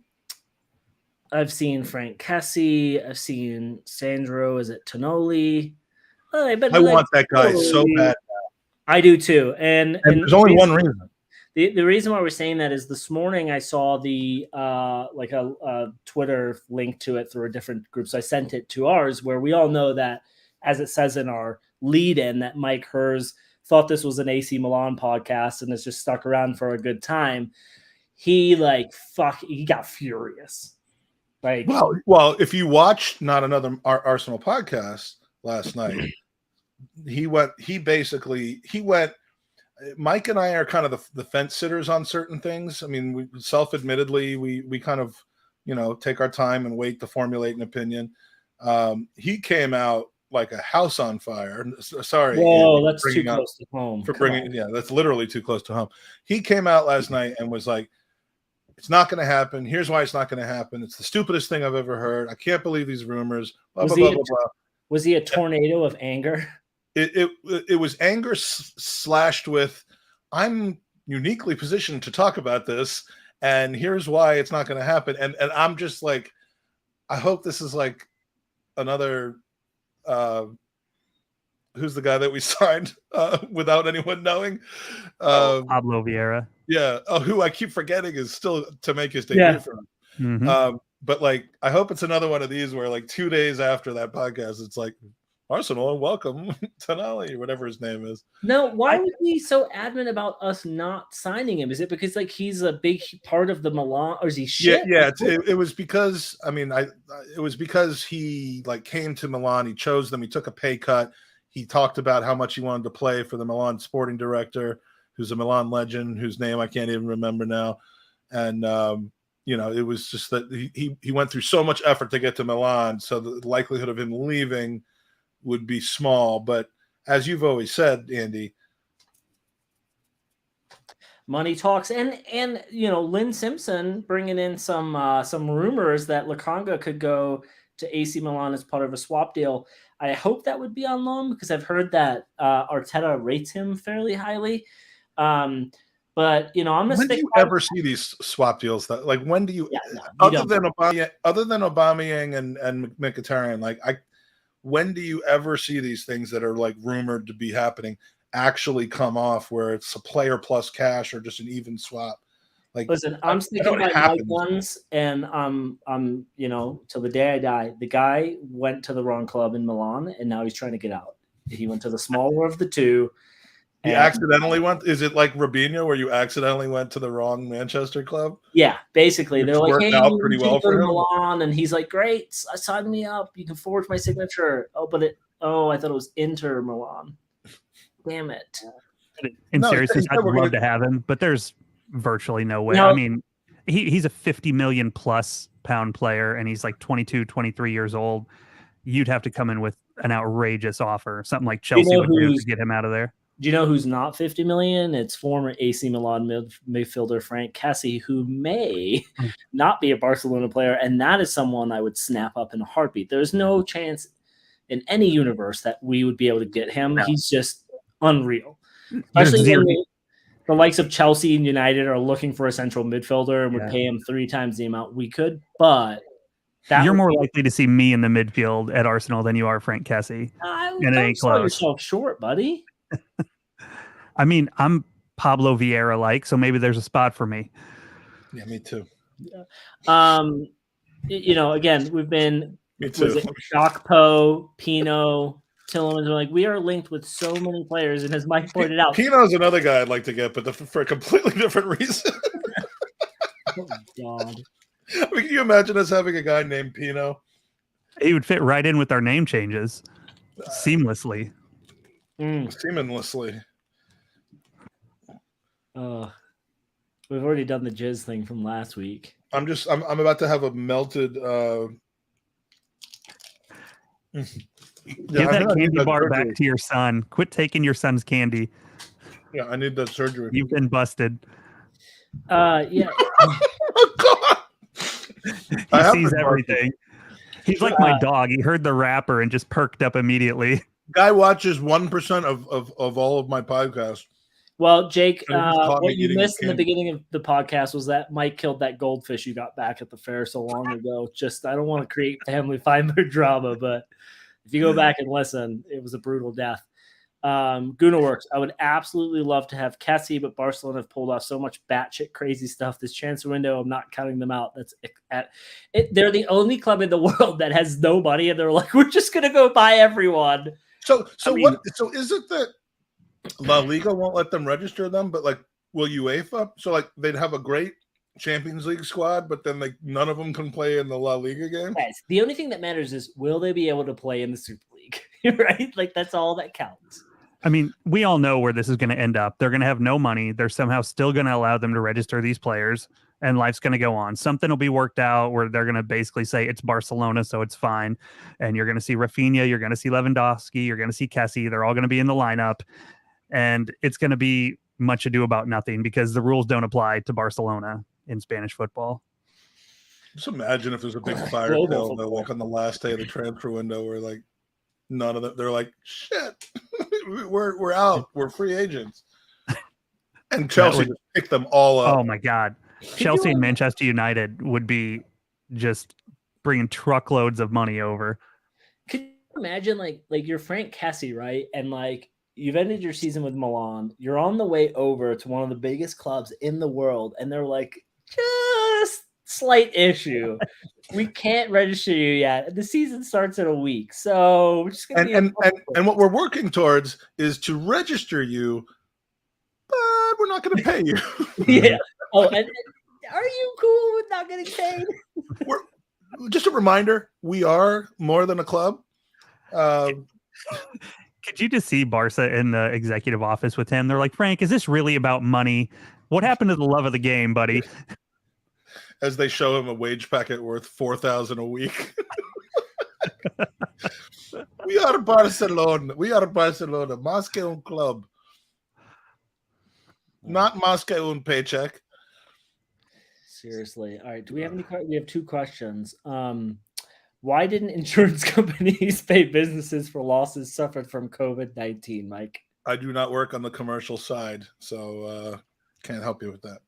seen Frank Kessie. I've seen Sandro. Is it Tonoli? I want that guy so bad. I do too. And there's only one reason. The reason why we're saying that is this morning I saw the like a Twitter link to it through a different group. So I sent it to ours, where we all know that, as it says in our lead-in, that Mike Hers thought this was an AC Milan podcast and has just stuck around for a good time. He he got furious. Like, well, if you watched Not Another Arsenal podcast last night, he went. Mike and I are kind of the fence sitters on certain things. I mean, we self-admittedly, we kind of, take our time and wait to formulate an opinion. He came out like a house on fire. Sorry. Whoa, that's too close to home. That's literally too close to home. He came out last night and was like, it's not going to happen. Here's why it's not going to happen. It's the stupidest thing I've ever heard. I can't believe these rumors. Blah, blah, blah, blah, blah. Was he a tornado of anger? It was anger slashed with, I'm uniquely positioned to talk about this, and here's why it's not going to happen. And I'm just like, I hope this is like another who's the guy that we signed without anyone knowing? Pablo Vieira. Yeah. Oh, who I keep forgetting is still to make his debut for him. Mm-hmm. But like, I hope it's another one of these where like 2 days after that podcast, it's like, Arsenal and welcome Tonali, whatever his name is. No, why was he so adamant about us not signing him? Is it because like he's a big part of the Milan, or is he shit? Yeah. It was because it was because he like came to Milan. He chose them. He took a pay cut. He talked about how much he wanted to play for the Milan sporting director, who's a Milan legend, whose name I can't even remember now. And it was just that he went through so much effort to get to Milan, so the likelihood of him leaving would be small. But as you've always said, Andy, money talks, and Lynn Simpson bringing in some rumors that Lukanga could go to AC Milan as part of a swap deal. I hope that would be on loan, because I've heard that Arteta rates him fairly highly. But I'm gonna. When do you ever see these swap deals? That like, when do you? Other than Aubameyang and Mkhitaryan, when do you ever see these things that are like rumored to be happening actually come off, where it's a player plus cash or just an even swap? Like, listen, I'm sticking by my ones, and till the day I die. The guy went to the wrong club in Milan, and now he's trying to get out. He went to the smaller of the two. He accidentally went. Is it like Robinho, where you accidentally went to the wrong Manchester club? Yeah, basically, they're like, "Hey, out pretty well for him." Milan," and he's like, "Great, sign me up. You can forge my signature." I thought it was Inter Milan. Damn it! In seriousness, I'd love to have him, but there's virtually no way. I mean, he's a 50 million plus pound player, and he's like 22, 23 years old. You'd have to come in with an outrageous offer, something like Chelsea would do to get him out of there. Do you know who's not 50 million? It's former AC Milan midfielder Frank Kessie, who may not be a Barcelona player, and that is someone I would snap up in a heartbeat. There's no chance in any universe that we would be able to get him. No. He's just unreal. Especially when the likes of Chelsea and United are looking for a central midfielder and would pay him 3 times the amount we could, but you're more likely to see me in the midfield at Arsenal than you are Frank Kessie. Don't sell yourself short, buddy. I mean, I'm Pablo Vieira like, so maybe there's a spot for me. Yeah, me too. Again, we've been Gakpo, Pino, Tielemans. We are linked with so many players, and as Mike pointed out, Pino's another guy I'd like to get, but for a completely different reason. Oh God. I mean, can you imagine us having a guy named Pino? He would fit right in with our name changes seamlessly. Seamlessly. We've already done the jizz thing from last week. I'm about to have a melted. Give that candy bar back to your son. Quit taking your son's candy. Yeah, I need that surgery. You've been busted. Yeah. Oh, God. He sees everything. He's like my dog. He heard the rapper and just perked up immediately. Guy watches 1% of all of my podcasts. Well, Jake, And he just caught me what you eating missed in the candy. beginning of the podcast was that Mike killed that goldfish you got back at the fair so long ago. Just, I don't want to create family fiber drama, but if you go back and listen, it was a brutal death. Gooners, I would absolutely love to have Kessie, but Barcelona have pulled off so much batshit crazy stuff this transfer window. I'm not counting them out. They're the only club in the world that has no money, and they're like, we're just gonna go buy everyone. So is it that La Liga won't let them register them, but like will UEFA? So like they'd have a great Champions League squad, but then like none of them can play in the La Liga game. Yes, the only thing that matters is will they be able to play in the Super League, right? Like that's all that counts. I mean, we all know where this is going to end up. They're going to have no money. They're somehow still going to allow them to register these players, and life's going to go on. Something will be worked out where they're going to basically say it's Barcelona, so it's fine. And you're going to see Rafinha, you're going to see Lewandowski, you're going to see Kessie. They're all going to be in the lineup, and it's going to be much ado about nothing because the rules don't apply to Barcelona in Spanish football. Just imagine if there's a big fire sale though, like on the last day of the transfer window, where like none of them, they're like, shit, we're out, we're free agents, and Chelsea just picked them all up. Oh my God, Chelsea and Manchester United would be just bringing truckloads of money over. Could you imagine like you're Frank Kessie, right? And like you've ended your season with Milan, you're on the way over to one of the biggest clubs in the world, and they're like, just slight issue. We can't register you yet. The season starts in a week, so we're just gonna and what we're working towards is to register you, but we're not going to pay you. Yeah. Oh, and are you cool with not getting paid? Just a reminder, we are more than a club. Could you just see Barca in the executive office with him? They're like, Frank, is this really about money? What happened to the love of the game, buddy? As they show him a wage packet worth $4,000 a week. We are Barcelona. Más que un club. Not más que un paycheck. Seriously. All right. Do we have any? We have two questions. Why didn't insurance companies pay businesses for losses suffered from COVID-19, Mike? I do not work on the commercial side, so can't help you with that.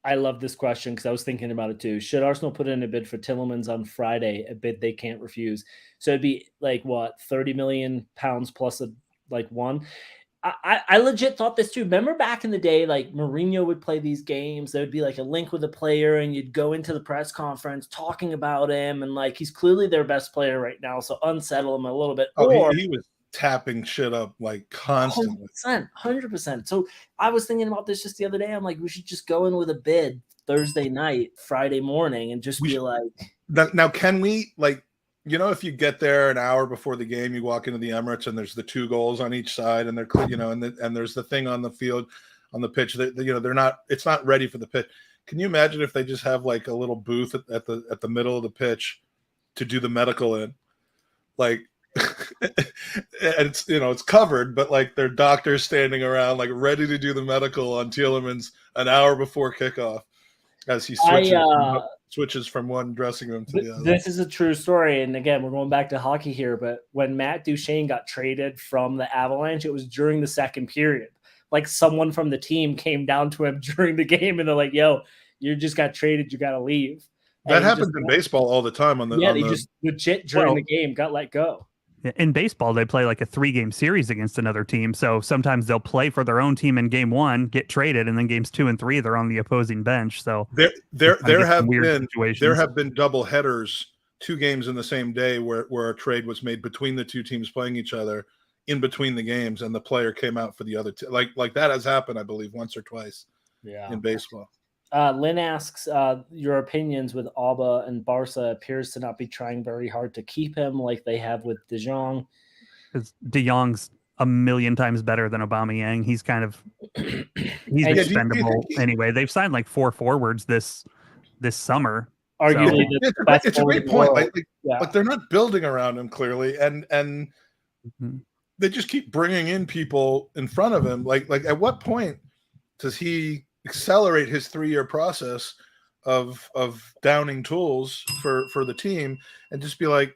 I love this question because I was thinking about it too. Should Arsenal put in a bid for Tielemans on Friday, a bid they can't refuse? So it'd be like what, 30 million pounds plus one. I legit thought this too. Remember back in the day, like Mourinho would play these games. There would be like a link with a player, and you'd go into the press conference talking about him, and like he's clearly their best player right now, so unsettle him a little bit. He was tapping shit up like constantly. 100%. So I was thinking about this just the other day. I'm like, we should just go in with a bid Thursday night, Friday morning, and just be like. Now, can we like? If you get there an hour before the game, you walk into the Emirates and there's the 2 goals on each side, and they're, and there's the thing on the field, on the pitch that they're not. It's not ready for the pitch. Can you imagine if they just have like a little booth at the middle of the pitch to do the medical in, like, and it's covered, but like there are doctors standing around like ready to do the medical on Tielemans an hour before kickoff as he switches from one dressing room to the other. This is a true story. And again, we're going back to hockey here, but when Matt Duchene got traded from the Avalanche, it was during the second period. Like someone from the team came down to him during the game and they're like, yo, you just got traded. You got to leave. That happens in baseball all the time. They just legit during the game got let go. In baseball, they play like a 3-game series against another team. So sometimes they'll play for their own team in game 1, get traded, and then games 2 and 3, they're on the opposing bench. So there have been double headers, 2 games in the same day where a trade was made between the 2 teams playing each other in between the games, and the player came out for the other like that has happened, I believe, once or twice in baseball. Lynn asks your opinions with Alba and Barca appears to not be trying very hard to keep him like they have with De Jong. Because De Jong's a million times better than Aubameyang. He's And expendable anyway. They've signed like 4 forwards this summer. arguably So, the best it's a forward great in the point. world. Like they're not building around him clearly, and Mhm. they just keep bringing in people in front of him. Like at what point does he accelerate his 3-year process of downing tools for the team and just be like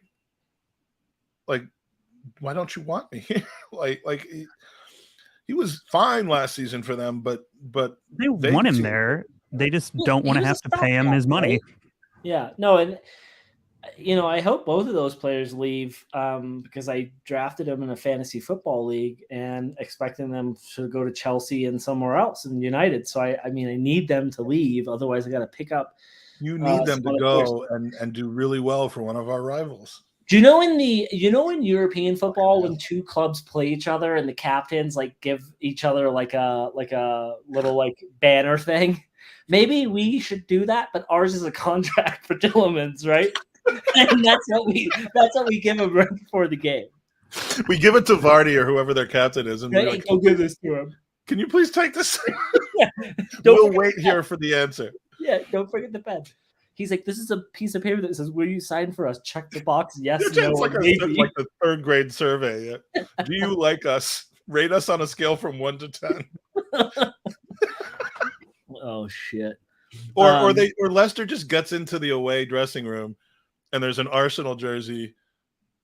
why don't you want me? like he was fine last season for them, but they want him there. They just don't want to have to pay him his money. Right? Yeah, no, and I hope both of those players leave because I drafted them in a fantasy football league and expecting them to go to Chelsea and somewhere else in United. So I need them to leave. Otherwise, I got to pick up. you need them to go and do really well for one of our rivals. Do you know in European football when two clubs play each other and the captains like give each other like a little like banner thing? Maybe we should do that, but ours is a contract for Tillemans, right? And that's what we give him right before the game. We give it to Vardy or whoever their captain is, and Hey, go give this to him. Can you please take this? Yeah. We'll wait here for the answer. Yeah, don't forget the pen. He's like, this is a piece of paper that says, "Will you sign for us?" Check the box. Yes, It's no, like maybe. like the 3rd grade survey. Yeah. Do you like us? Rate us on a scale from 1 to 10. Oh shit! Or Leicester just gets into the away dressing room, and there's an Arsenal jersey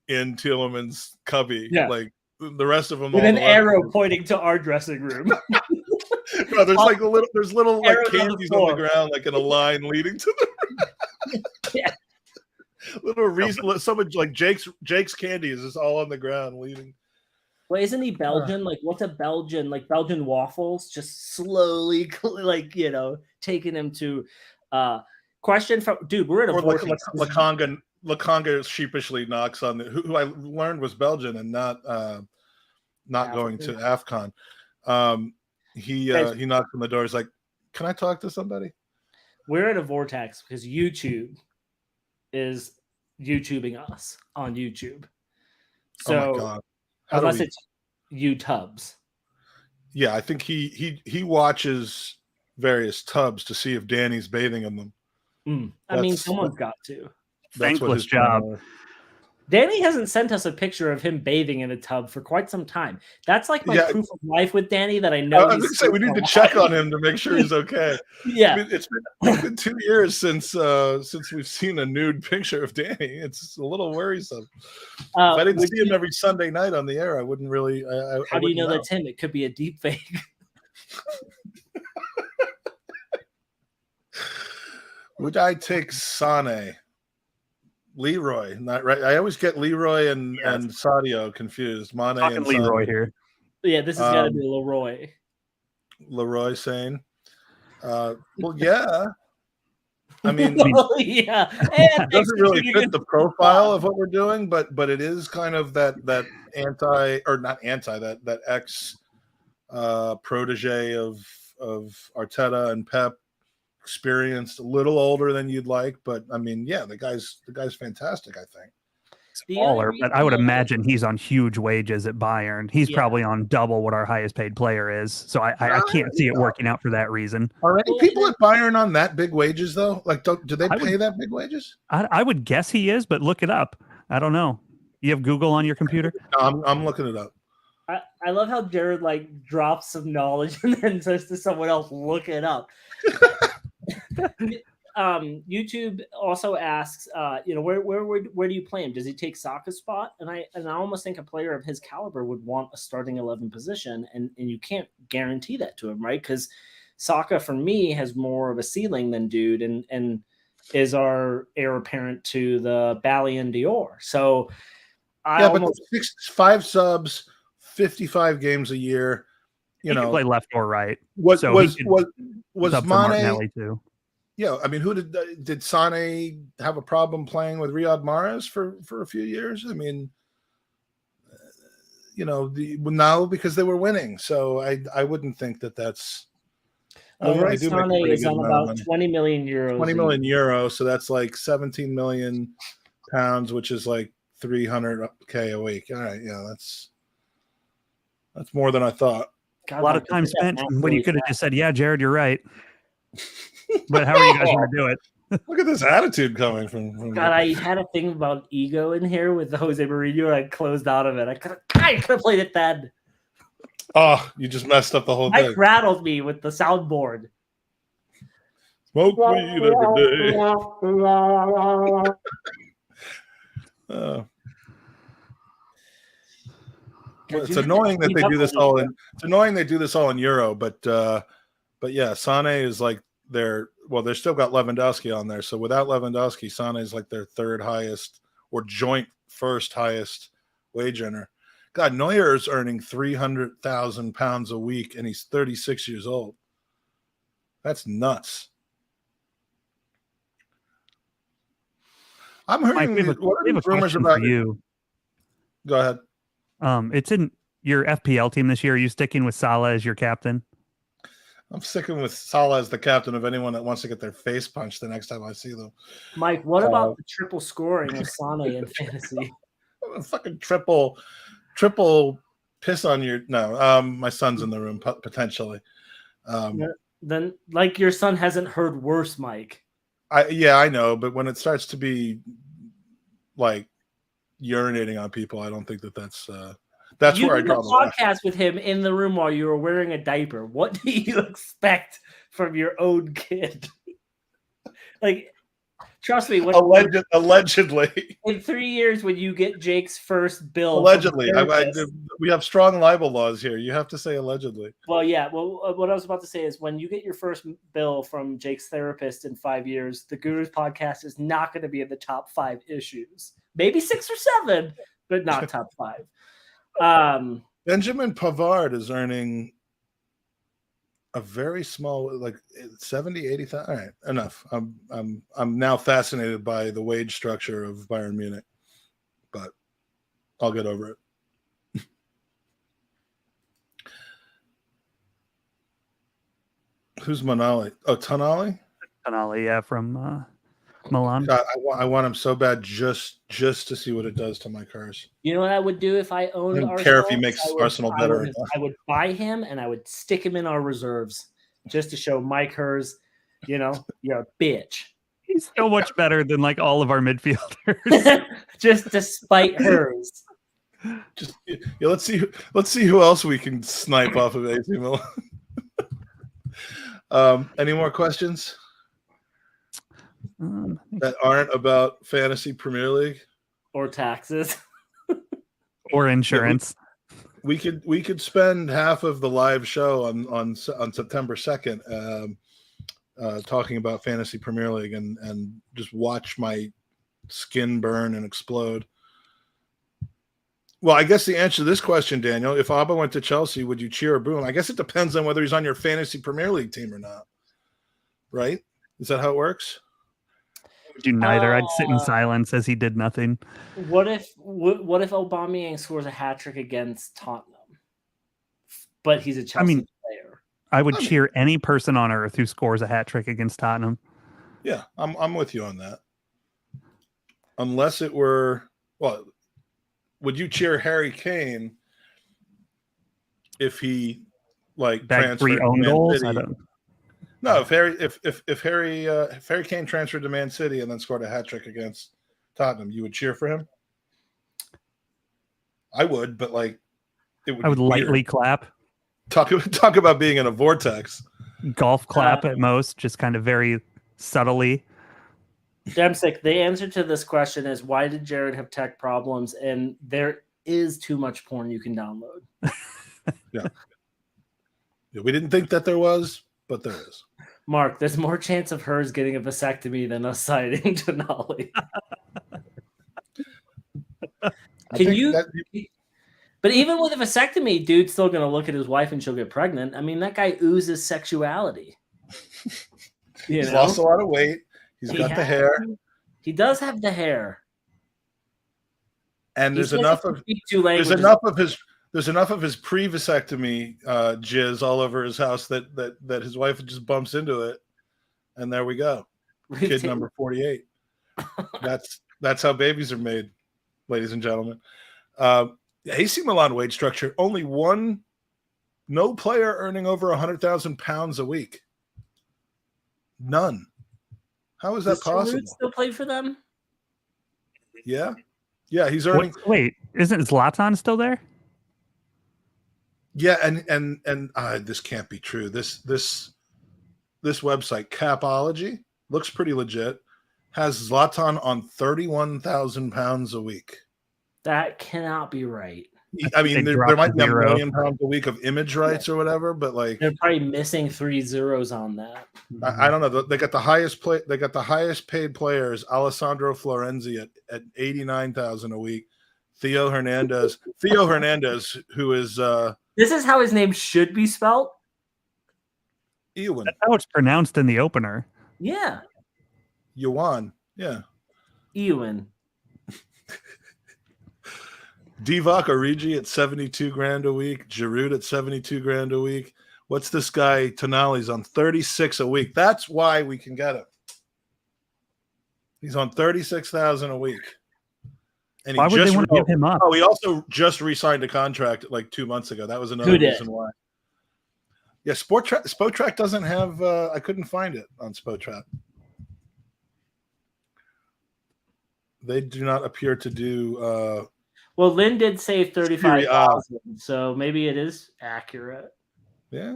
in Tielemans' cubby. Yeah. Like the rest of them, With all an the arrow pointing to our dressing room. No, there's like little like Arrows on the candies on the ground, like in a line leading to the Yeah. little reason. Someone like Jake's candies is all on the ground leading. Well, isn't he Belgian? Like, what's a Belgian? Like Belgian waffles, just slowly, like taking him to. Question from dude. We're at a Or vortex. Lakonga sheepishly knocks on who I learned was Belgian and not going to AFCON. He knocks on the door. He's like, "Can I talk to somebody?" We're at a vortex because YouTube is YouTubing us on YouTube. So, oh my God. unless it's YouTubes. Yeah, I think he watches various tubs to see if Danny's bathing in them. I mean, someone's got to. Thankless job. Danny hasn't sent us a picture of him bathing in a tub for quite some time. That's like my proof of life with Danny that I know. I was going to say we need to check on him to make sure he's okay. Yeah, I mean, it's been 2 years since we've seen a nude picture of Danny. It's a little worrisome. If I didn't see him every Sunday night on the air, I wouldn't really. How do you know that's him? It could be a deep fake. Would I take Sane? Leroy, not right. I always get Leroy and Sadio confused. Mane and Leroy here. Yeah, this is got to be Leroy. Leroy saying, "Well, yeah." I mean, yeah, it doesn't really fit the profile of what we're doing, but it is kind of that ex protege of Arteta and Pep. Experienced, a little older than you'd like, but I mean, yeah, the guy's fantastic. I think smaller, but I would imagine he's on huge wages at Bayern. He's probably on double what our highest paid player is. So I can't see it working out for that reason. Are any people at Bayern on that big wages though? Like, do they pay that big wages? I would guess he is, but look it up. I don't know. You have Google on your computer? No, I'm looking it up. I love how Jared like drops some knowledge and then says to someone else, "Look it up." YouTube also asks, where do you play him? Does he take Saka's spot? And I almost think a player of his caliber would want a starting 11 position, and you can't guarantee that to him, right? Because Saka for me has more of a ceiling than Dude, and is our heir apparent to the Ballon d'Or. So but 5 subs, 55 games a year. He can play left or right. Was Mane too? Yeah, I mean, who did Sane have a problem playing with Riyad Mahrez for a few years? I mean, now because they were winning. So I wouldn't think that's. Leroy They do make a Sané pretty is good on amount of about money. 20 million euros. 20 million euro, so that's like 17 million pounds, which is like 300K a week. All right, yeah, that's more than I thought. God, A lot Mike, of you time did that spent math when you really could have fast. just said, "Yeah, Jared, you're right." But however you guys want to do it. Look at this attitude coming from God, I had a thing about ego in here with the Jose Mourinho, and I closed out of it. I could have played it then. Oh, you just messed up the whole Mike thing. rattled me with the soundboard. Smoke weed every day. It's annoying that they do this all in. It's annoying they do this all in Euro, but yeah, Sané is like they're still got Lewandowski on there. So without Lewandowski, Sané is like their third highest or joint first highest wage earner. God, Neuer is earning £300,000 a week, and he's 36 years old. That's nuts. I'm hearing Mike, what are these rumors question about for you. Go ahead. It's in your FPL team this year. Are you sticking with Salah as your captain? I'm sticking with Salah as the captain of anyone that wants to get their face punched the next time I see them. Mike, what about the triple scoring of Sané in fantasy? Fucking triple piss on your my son's in the room potentially. Then like your son hasn't heard worse, Mike. I know, but when it starts to be like urinating on people, I don't think that's where I draw the line. Podcast with him in the room while you were wearing a diaper. What do you expect from your own kid? Like, trust me. Allegedly. In 3 years, when you get Jake's first bill, allegedly, we have strong libel laws here. You have to say allegedly. Well, yeah. Well, what I was about to say is when you get your first bill from Jake's therapist in 5 years, the Gooners podcast is not going to be in the top 5 issues. Maybe 6 or 7, but not top 5. Benjamin Pavard is earning a very small, like 70, 80,000. All right, enough. I'm now fascinated by the wage structure of Bayern Munich, but I'll get over it. Who's Manali? Oh, Tonali? Tonali, yeah, from Milan. God, I want him so bad just to see what it does to my cars. You know what I would do if I owned I don't Arsenal? care if he makes Arsenal better. I would buy him and I would stick him in our reserves just to show Mike Hers, you're a bitch. He's so much better than like all of our midfielders. Just despite Hers. Let's see who else we can snipe off of AC Milan. Any more questions that aren't about fantasy Premier League or taxes or insurance? We could spend half of the live show on September 2nd talking about fantasy Premier League and just watch my skin burn and explode. Well, I guess the answer to this question, Daniel, if Abba went to Chelsea, would you cheer or boo him? I guess it depends on whether he's on your fantasy Premier League team or not. Right? Is that how it works? I would do neither. I'd sit in silence as he did nothing. What if Aubameyang scores a hat trick against Tottenham, but he's a Chelsea player? I would cheer any person on earth who scores a hat trick against Tottenham. Yeah, I'm with you on that. Unless it were, well, would you cheer Harry Kane if he transferred 3 own to goals? Man City? No, if Harry Kane transferred to Man City and then scored a hat trick against Tottenham, you would cheer for him? I would, but I would lightly clap. Talk about being in a vortex. Golf clap at most, just kind of very subtly. Demsick, the answer to this question is why did Jared have tech problems? And there is too much porn you can download. Yeah. We didn't think that there was, but there is. Mark, there's more chance of hers getting a vasectomy than us signing Tonali. But even with a vasectomy, dude's still going to look at his wife and she'll get pregnant. I mean, that guy oozes sexuality. He's lost a lot of weight. He's got the hair. He does have the hair. And there's enough of his there's enough of his pre-vasectomy jizz all over his house that his wife just bumps into it, and there we go. Kid number 48. That's how babies are made, ladies and gentlemen. AC Milan wage structure, only no player earning over 100,000 pounds a week. None. How is that possible? Still play for them? Yeah, he's earning. Wait, isn't Zlatan still there? Yeah, and this can't be true. This website, Capology, looks pretty legit. Has Zlatan on 31,000 pounds a week. That cannot be right. I mean, there might be 1 million pounds a week of image rights or whatever, but like they're probably missing 3 zeros on that. I don't know. They got the highest They got the highest paid players. Alessandro Florenzi at 89,000 a week. Theo Hernandez, who is this is how his name should be spelled. Ewan. That's how it's pronounced in the opener. Yeah. Yuan. Yeah. Ewan. Divock Origi at 72 grand a week. Giroud at 72 grand a week. What's this guy? Tonali's on 36 a week. That's why we can get him. He's on 36,000 a week. And why would they want to give him up? Oh, he also just re-signed a contract like 2 months ago. That was another reason why. Yeah, Spotrac doesn't have. I couldn't find it on Spotrac. They do not appear to do. Well, Lynn did say 35,000, so maybe it is accurate. Yeah.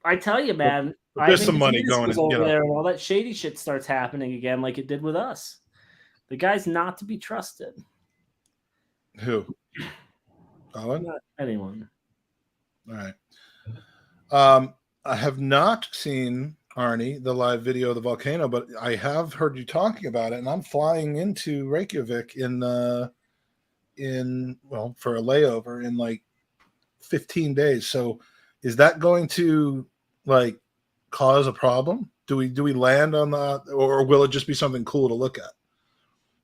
I tell you, man. There's some money going over there, and all that shady shit starts happening again, like it did with us. The guy's not to be trusted. Who? Owen? Not anyone. All right. I have not seen, Arnie, the live video of the volcano, but I have heard you talking about it, and I'm flying into Reykjavik for a layover in like 15 days. So is that going to like cause a problem? Do we land on that, or will it just be something cool to look at?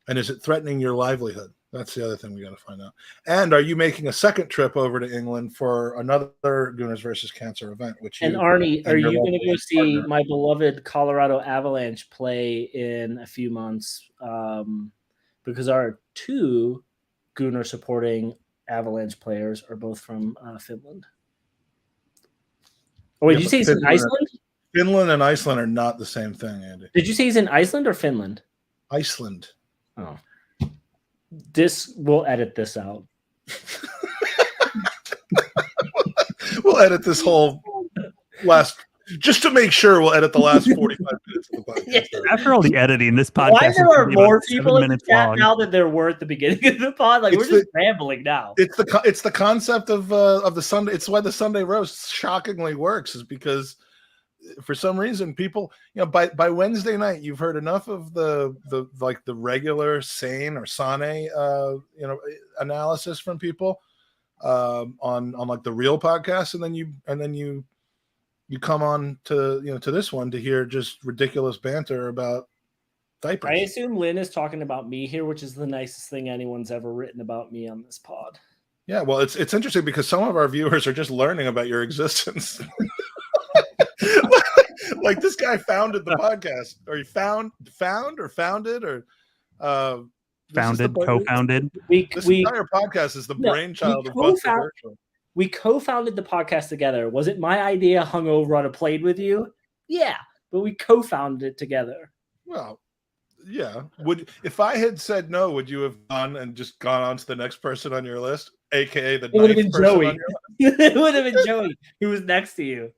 And is it threatening your livelihood? That's the other thing we got to find out. And are you making a second trip over to England for another Gooners versus Cancer event? Arnie, are you going to go see my beloved Colorado Avalanche play in a few months? Because our 2 Gooner supporting Avalanche players are both from Finland. Oh, wait, did you say he's in Iceland? Finland and Iceland are not the same thing, Andy. Did you say he's in Iceland or Finland? Iceland. Oh. We'll edit this out. We'll edit this whole just to make sure we'll edit the last 45 minutes of the podcast. After all the editing, this podcast Why there are more people in the chat long. now than there were at the beginning of the pod? Like we're just rambling now. It's the concept of the Sunday. It's why the Sunday roast shockingly works, is because for some reason people, by Wednesday night you've heard enough of the regular sane or sane analysis from people on like the real podcast, and then you come on to to this one to hear just ridiculous banter about diapers. I assume Lynn is talking about me here, which is the nicest thing anyone's ever written about me on this pod. Yeah, well, it's interesting because some of our viewers are just learning about your existence. Like this guy founded the podcast, or he founded, or co-founded. This entire podcast is the brainchild of both Virtual. We co-founded the podcast together. Was it my idea hungover on a plane with you? Yeah, but we co-founded it together. Well, yeah. If I had said no, would you have gone and just gone on to the next person on your list, aka the ninth person Joey. on your list? It would have been Joey, who was next to you.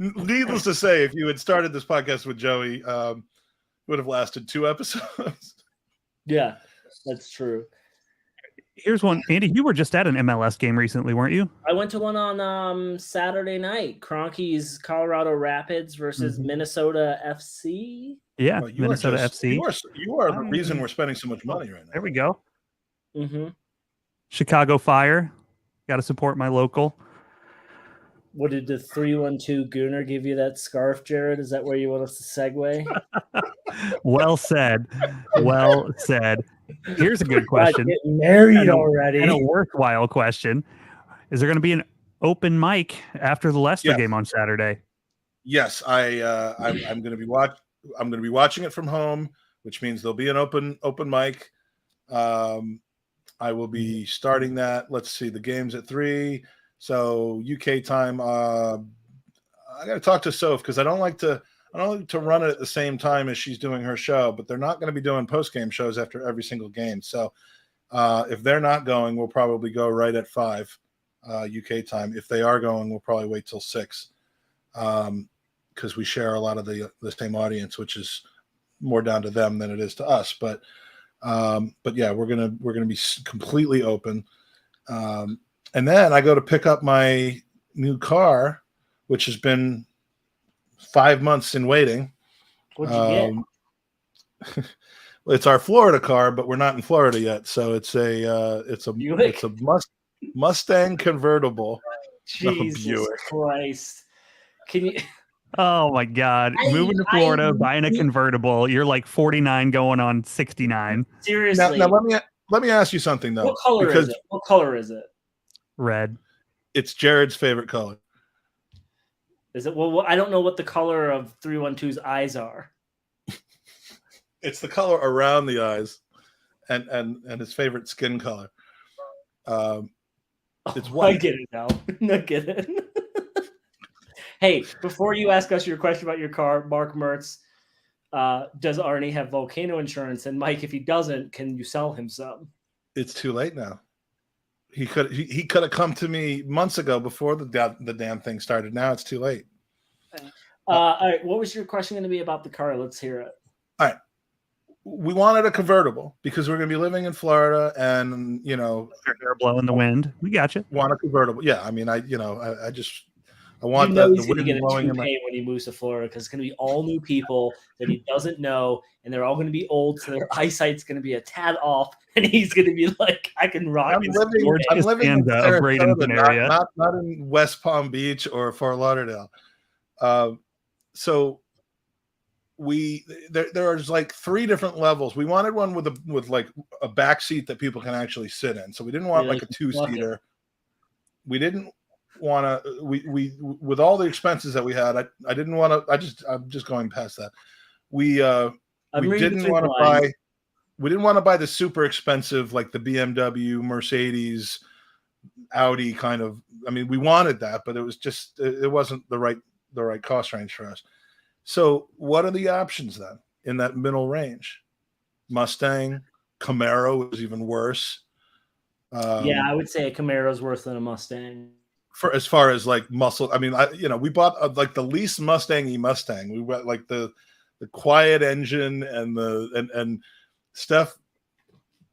Needless to say, if you had started this podcast with Joey, it would have lasted 2 episodes. Yeah, that's true. Here's one. Andy, you were just at an MLS game recently, weren't you? I went to one on Saturday night. Kroenke's Colorado Rapids versus Minnesota FC. Yeah, well, Minnesota FC. You are the reason we're spending so much money right now. There we go. Mm-hmm. Chicago Fire. Got to support my local. What did the 312 Gooner give you that scarf, Jared? Is that where you want us to segue? Well said. Well said. Here's a good God, question. get married And already. a worthwhile question. Is there going to be an open mic after the Leicester Yes. game on Saturday? Yes, I'm going to be I'm going to be watching it from home, which means there'll be an open mic. I will be starting that. Let's see, the game's at 3, so UK time. I got to talk to Soph because I don't like to run it at the same time as she's doing her show. But they're not going to be doing post game shows after every single game. So if they're not going, we'll probably go right at 5 UK time. If they are going, we'll probably wait till 6 because we share a lot of the same audience, which is more down to them than it is to us. But yeah, we're gonna be completely open. And then I go to pick up my new car, which has been 5 months in waiting. What'd you get? It's our Florida car, but we're not in Florida yet, so it's a Buick? Mustang convertible. Jesus Buick. Christ! Can you? Oh my God! Moving to Florida, buying a convertible. You're like 49 going on 69. Seriously. Now let me ask you something though. What color is it? What color is it? Red. It's Jared's favorite color. Is it? Well, I don't know what the color of 312's eyes are. It's the color around the eyes, and his favorite skin color. It's white. I get it now. I get it. Hey, before you ask us your question about your car, Mark Mertz, does Arnie have volcano insurance? And Mike, if he doesn't, can you sell him some? It's too late now. He could have come to me months ago before the damn thing started. Now it's too late. All right, what was your question going to be about the car? Let's hear it. All right. We wanted a convertible because we're going to be living in Florida, and Your hair blow in the wind. We got you. want a convertible. Yeah, I mean, I want he's going the to wind get a blowing in my. toupee when he moves to Florida because it's going to be all new people that he doesn't know, and they're all going to be old, so their eyesight's going to be a tad off, and he's going to be like, "I can rock." I'm living in Bradenton area. not in West Palm Beach or Fort Lauderdale. So there's like 3 different levels. We wanted one with like a back seat that people can actually sit in. So we didn't want like a 2-seater. We didn't want to. We with all the expenses that we had, I didn't want to. I'm just going past that. We didn't want to buy the super expensive like the BMW, Mercedes, Audi kind of. I mean, we wanted that, but it wasn't the right cost range for us. So what are the options then in that middle range? Mustang, Camaro is even worse. Yeah, I would say a Camaro is worse than a Mustang. For as far as like muscle, I mean, we bought like the least Mustang-y Mustang. We went like the quiet engine and Steph.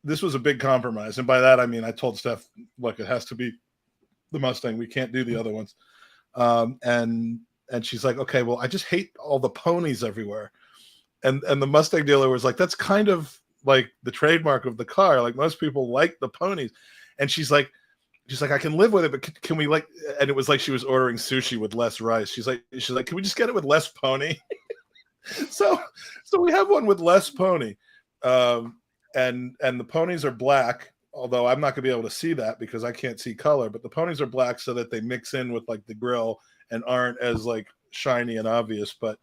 This was a big compromise, and by that I mean I told Steph, look, it has to be the Mustang. We can't do the other ones. And she's like, okay, well, I just hate all the ponies everywhere. And the Mustang dealer was like, that's kind of like the trademark of the car. Like most people like the ponies. And she's like, I can live with it, but can we like, and it was like she was ordering sushi with less rice. She's like, can we just get it with less pony? so we have one with less pony. And the ponies are black, although I'm not gonna be able to see that because I can't see color, but the ponies are black so that they mix in with like the grill and aren't as like shiny and obvious, but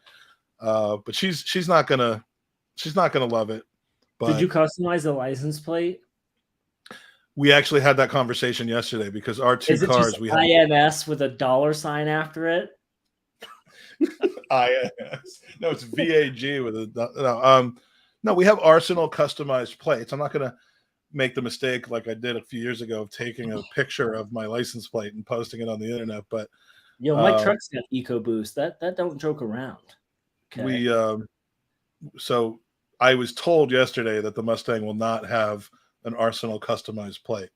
she's not gonna love it. But did you customize the license plate? We actually had that conversation yesterday because our 2 cars we had INS with a $sign after it. INS. No, it's VAG with a no. We have Arsenal customized plates. I'm not gonna make the mistake like I did a few years ago of taking a picture of my license plate and posting it on the internet, but. Yo, my truck's got EcoBoost. That don't joke around. Okay. So I was told yesterday that the Mustang will not have an Arsenal customized plate.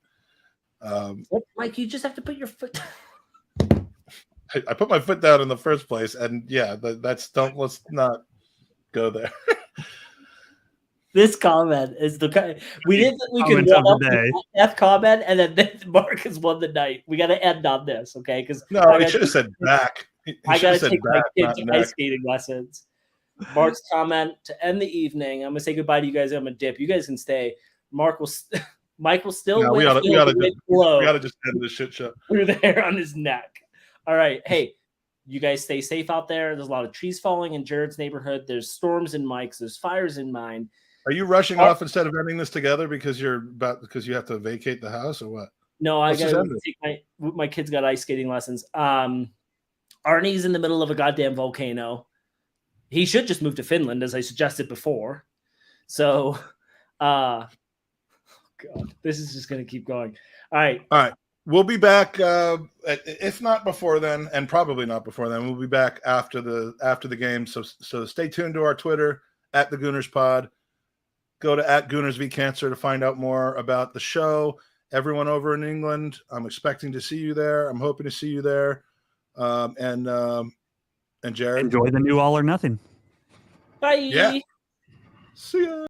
Mike, you just have to put your foot. I put my foot down in the first place, and yeah, let's not go there. This comment is the we didn't think we could one up the F comment, and then Marcus won the night. We got to end on this, okay? Because no, he should have said back. I got to take my kids to ice skating lessons. Mark's comment to end the evening. I'm gonna say goodbye to you guys. I'm gonna dip. You guys can stay. Mike will still No, win. we gotta just end this shit show. Through the hair on his neck. All right. Hey, you guys stay safe out there. There's a lot of trees falling in Jared's neighborhood. There's storms in Mike's. There's fires in mine. Are you rushing off instead of ending this together because you have to vacate the house or what? No, I got to take my kids got ice skating lessons. Arnie's in the middle of a goddamn volcano. He should just move to Finland, as I suggested before. So, God, this is just going to keep going. All right. We'll be back, if not before then, and probably not before then. We'll be back after the game. So stay tuned to our Twitter at the Gooners Pod. Go to @GoonersVCancer to find out more about the show. Everyone over in England, I'm expecting to see you there. I'm hoping to see you there. And Jared, enjoy the new All or Nothing. Bye. Yeah. See ya.